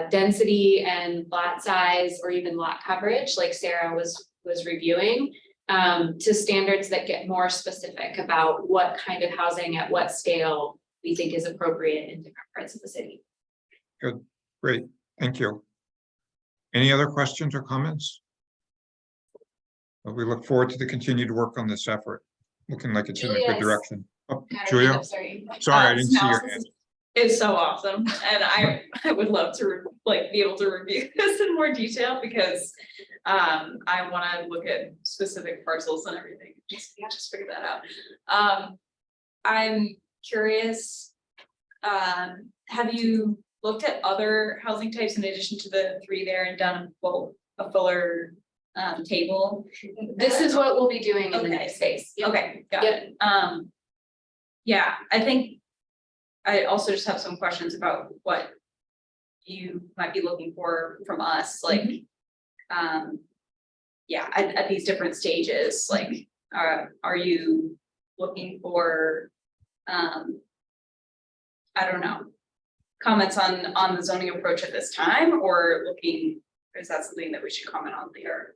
Speaker 5: density and lot size or even lot coverage, like Sarah was reviewing, to standards that get more specific about what kind of housing at what scale we think is appropriate in different parts of the city.
Speaker 1: Good, great, thank you. Any other questions or comments? Well, we look forward to the continued work on this effort. Looking like it's in a good
Speaker 5: Julia's
Speaker 1: direction. Oh,
Speaker 5: Had her hand
Speaker 1: Julia,
Speaker 5: up, sorry.
Speaker 1: sorry, I didn't see your
Speaker 11: Smells
Speaker 1: hand.
Speaker 11: Is so awesome, and I would love to like be able to review this in more detail because I want to look at specific parcels and everything. Just figure that out. I'm curious. Have you looked at other housing types in addition to the 3 there and done a fuller table?
Speaker 5: This is what we'll be doing in the
Speaker 11: Okay.
Speaker 5: next phase. Yep.
Speaker 11: Okay, got
Speaker 5: Yep.
Speaker 11: it. Yeah, I think I also just have some questions about what you might be looking for from us, like, yeah, at these different stages, like, are you looking for, I don't know, comments on the zoning approach at this time, or looking, is that something that we should comment on later?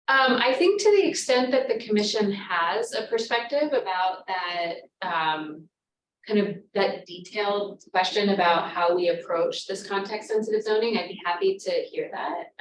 Speaker 5: I think to the extent that the commission has a perspective about that, kind of that detailed question about how we approach this context sensitive zoning, I'd be happy to hear that.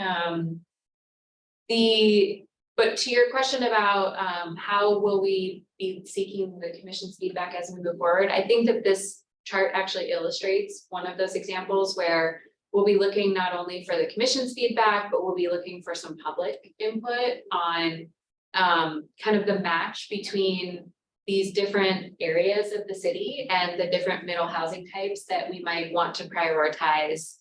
Speaker 5: But to your question about how will we be seeking the commission's feedback as we move forward, I think that this chart actually illustrates one of those examples where we'll be looking not only for the commission's feedback, but we'll be looking for some public input on kind of the match between these different areas of the city and the different middle housing types that we might want to prioritize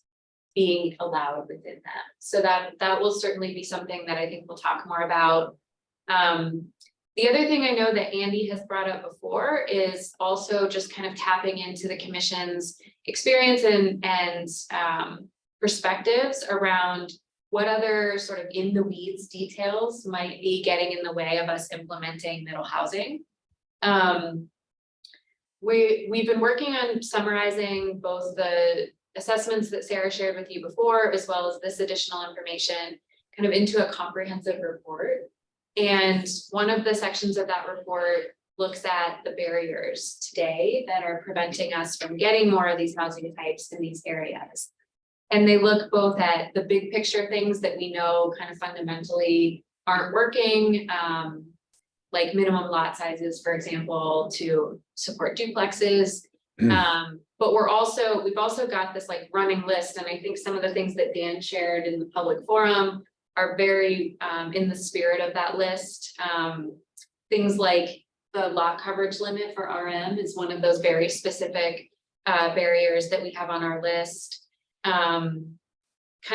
Speaker 5: being allowed within that. So that will certainly be something that I think we'll talk more about. The other thing I know that Andy has brought up before is also just kind of tapping into the commission's experience and perspectives around what other sort of in the weeds details might be getting in the way of us implementing middle housing. We've been working on summarizing both the assessments that Sarah shared with you before, as well as this additional information kind of into a comprehensive report. And one of the sections of that report looks at the barriers today that are preventing us from getting more of these housing types in these areas. And they look both at the big picture things that we know kind of fundamentally aren't working, like minimum lot sizes, for example, to support duplexes. But we've also got this like running list, and I think some of the things that Dan shared in the public forum are very in the spirit of that list. Things like the lot coverage limit for RM is one of those very specific barriers that we have on our list. Kind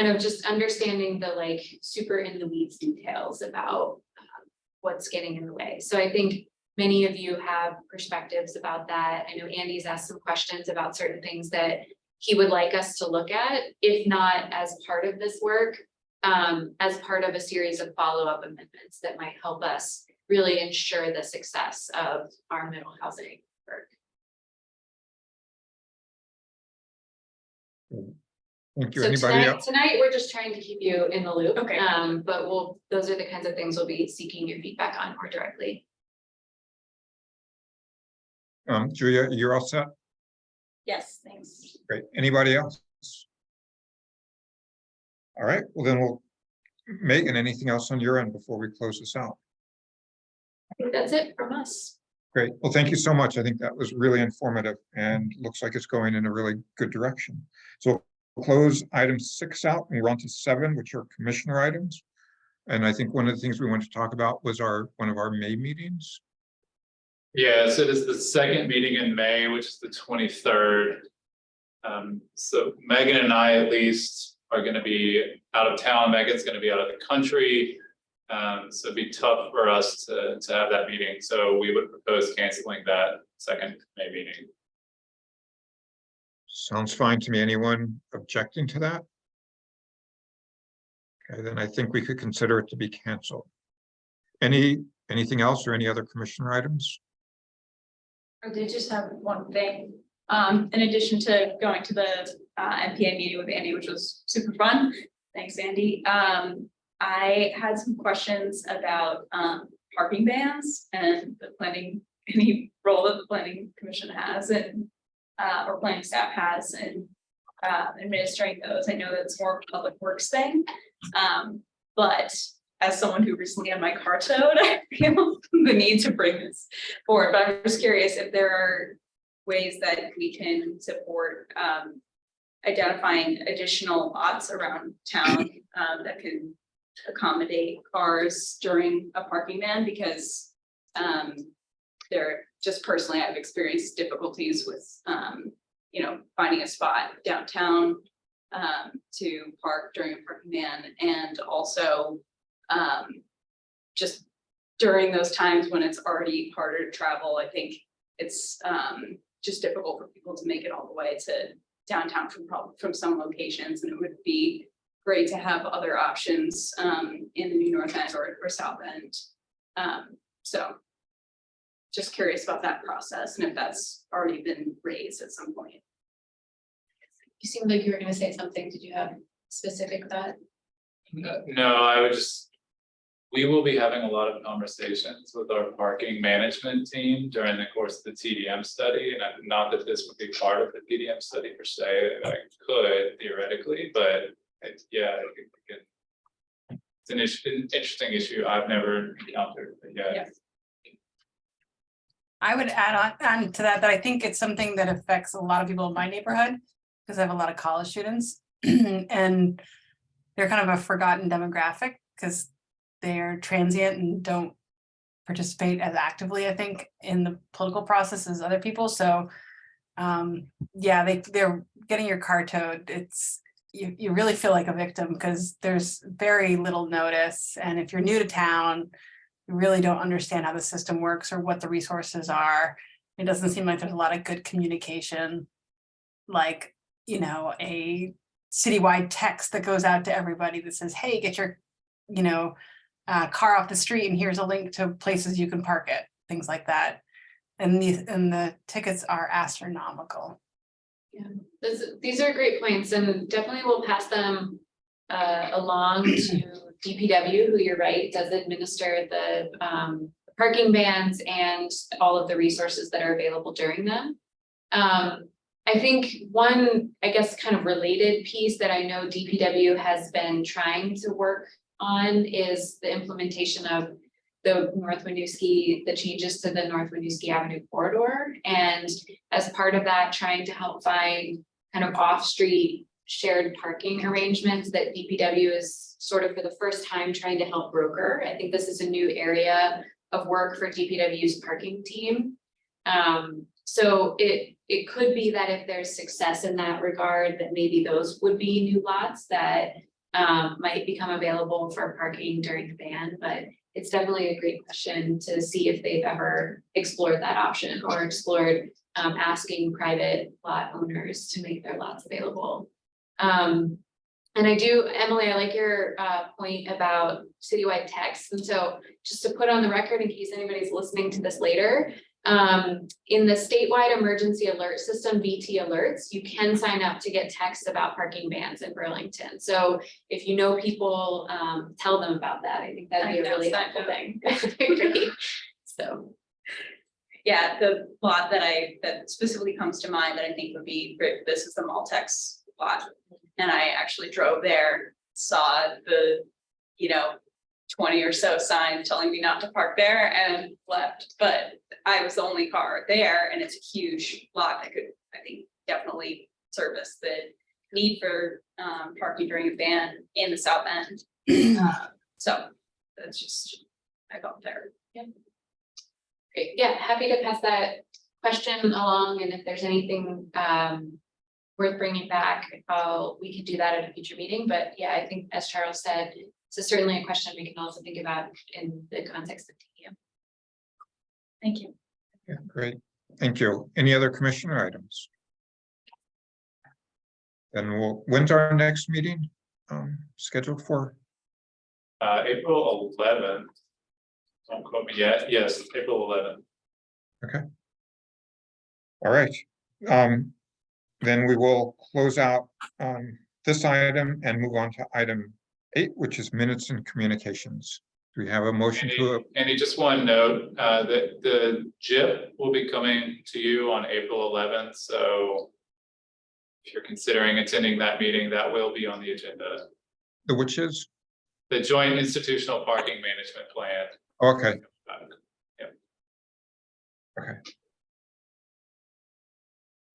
Speaker 5: of just understanding the like super in the weeds details about what's getting in the way. So I think many of you have perspectives about that. I know Andy's asked some questions about certain things that he would like us to look at, if not as part of this work, as part of a series of follow-up amendments that might help us really ensure the success of our middle housing work.
Speaker 1: Thank you.
Speaker 5: So
Speaker 1: Anybody else?
Speaker 5: tonight, we're just trying to keep you in the loop.
Speaker 11: Okay.
Speaker 5: But those are the kinds of things we'll be seeking your feedback on more directly.
Speaker 1: Julia, you're all set?
Speaker 11: Yes, thanks.
Speaker 1: Great. Anybody else? All right, well then Megan, anything else on your end before we close this out?
Speaker 5: I think that's it from us.
Speaker 1: Great. Well, thank you so much. I think that was really informative and looks like it's going in a really good direction. So we'll close item 6 out and we're on to 7, which are commissioner items. And I think one of the things we wanted to talk about was one of our May meetings.
Speaker 2: Yeah, so it is the second meeting in May, which is the 23rd. So Megan and I at least are gonna be out of town. Megan's gonna be out of the country. So it'd be tough for us to have that meeting. So we would propose canceling that second May meeting.
Speaker 1: Sounds fine to me. Anyone objecting to that? Okay, then I think we could consider it to be canceled. Anything else or any other commissioner items?
Speaker 9: I did just have one thing, in addition to going to the MPA meeting with Andy, which was super fun. Thanks, Andy. I had some questions about parking bans and the planning, any role that the planning commission has and or planning staff has in administering those. I know that's more of a public works thing. But as someone who recently had my car towed, I feel the need to bring this forward. But I'm just curious if there are ways that we can support identifying additional lots around town that can accommodate cars during a parking ban, because they're just personally, I've experienced difficulties with you know, finding a spot downtown to park during a parking ban, and also just during those times when it's already harder to travel. I think it's just difficult for people to make it all the way to downtown from some locations, and it would be great to have other options in the New North End or South End. So just curious about that process and if that's already been raised at some point.
Speaker 12: You seemed like you were gonna say something. Did you have specific thought?
Speaker 2: No, I would just, we will be having a lot of conversations with our parking management team during the course of the TDM study. And not that this would be part of the TDM study per se, I could theoretically, but yeah, I think we can. It's an interesting issue I've never encountered, but yeah.
Speaker 9: Yes.
Speaker 13: I would add on to that I think it's something that affects a lot of people in my neighborhood, because I have a lot of college students and they're kind of a forgotten demographic because they're transient and don't participate as actively, I think, in the political process as other people. So yeah, they're getting your car towed. It's you really feel like a victim because there's very little notice. And if you're new to town, you really don't understand how the system works or what the resources are. It doesn't seem like there's a lot of good communication, like, you know, a citywide text that goes out to everybody that says, hey, get your, you know, car off the street and here's a link to places you can park it, things like that. And the tickets are astronomical.
Speaker 5: Yeah, these are great points, and definitely we'll pass them along to DPW, who, you're right, does administer the parking bans and all of the resources that are available during them. I think one, I guess, kind of related piece that I know DPW has been trying to work on is the implementation of the North Winooski, the changes to the North Winooski Avenue corridor. And as part of that, trying to help find kind of off-street shared parking arrangements that DPW is sort of for the first time trying to help broker. I think this is a new area of work for DPW's parking team. So it could be that if there's success in that regard, that maybe those would be new lots that might become available for parking during the ban. But it's definitely a great question to see if they've ever explored that option or explored asking private lot owners to make their lots available. And I do, Emily, I like your point about citywide text. And so just to put on the record in case anybody's listening to this later, in the statewide emergency alert system, VT alerts, you can sign up to get texts about parking bans in Burlington. So if you know people, tell them about that. I think that'd be a really helpful thing. So.
Speaker 9: Yeah, the lot that specifically comes to mind that I think would be great, this is the Maltex lot. And I actually drove there, saw the, you know, 20 or so signs telling me not to park there and left, but I was the only car there and it's a huge lot that could, I think, definitely service the need for parking during a ban in the South End. So that's just, I got there.
Speaker 5: Yeah. Great, yeah, happy to pass that question along, and if there's anything worth bringing back, we can do that at a future meeting, but yeah, I think as Charles said, it's certainly a question we can also think about in the context of TDM.
Speaker 9: Thank you.
Speaker 1: Yeah, great. Thank you. Any other commissioner items? Then when's our next meeting scheduled for?
Speaker 2: April 11th. Don't quote me yet. Yes, April 11th.
Speaker 1: All right. Then we will close out this item and move on to item 8, which is minutes and communications. Do we have a motion to?
Speaker 2: Andy, just one note, that the JIP will be coming to you on April 11th, so if you're considering attending that meeting, that will be on the agenda.
Speaker 1: The which is?
Speaker 2: The Joint Institutional Parking Management Plan.
Speaker 1: Okay,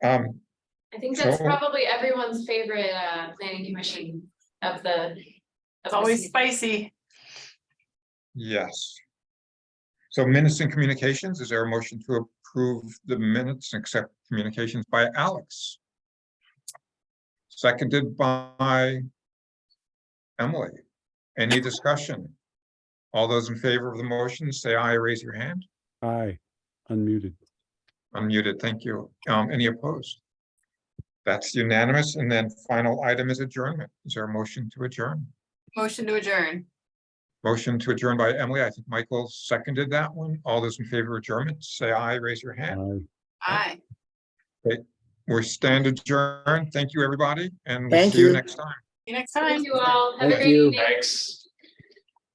Speaker 5: I think that's
Speaker 1: So-
Speaker 5: probably everyone's favorite planning commission of the.
Speaker 13: It's always spicy.
Speaker 1: yes. So minutes and communications, is there a motion to approve the minutes and accept communications by Alex? Seconded by Emily. Any discussion? All those in favor of the motion, say aye, raise your hand.
Speaker 7: Aye, unmuted.
Speaker 1: Unmuted, thank you. Any opposed? That's unanimous. And then final item is adjournment. Is there a motion to adjourn?
Speaker 13: Motion to adjourn.
Speaker 1: Motion to adjourn by Emily. I think Michael seconded that one. All those in favor of adjournment, say aye, raise your hand.
Speaker 7: Aye.
Speaker 13: Aye.
Speaker 1: We stand adjourned. Thank you, everybody, and we'll
Speaker 6: Thank
Speaker 1: see you
Speaker 6: you.
Speaker 1: next time.
Speaker 13: See you next time.
Speaker 5: Thank you all. Have a
Speaker 7: Thank
Speaker 5: great
Speaker 7: you.
Speaker 5: evening.
Speaker 2: Thanks.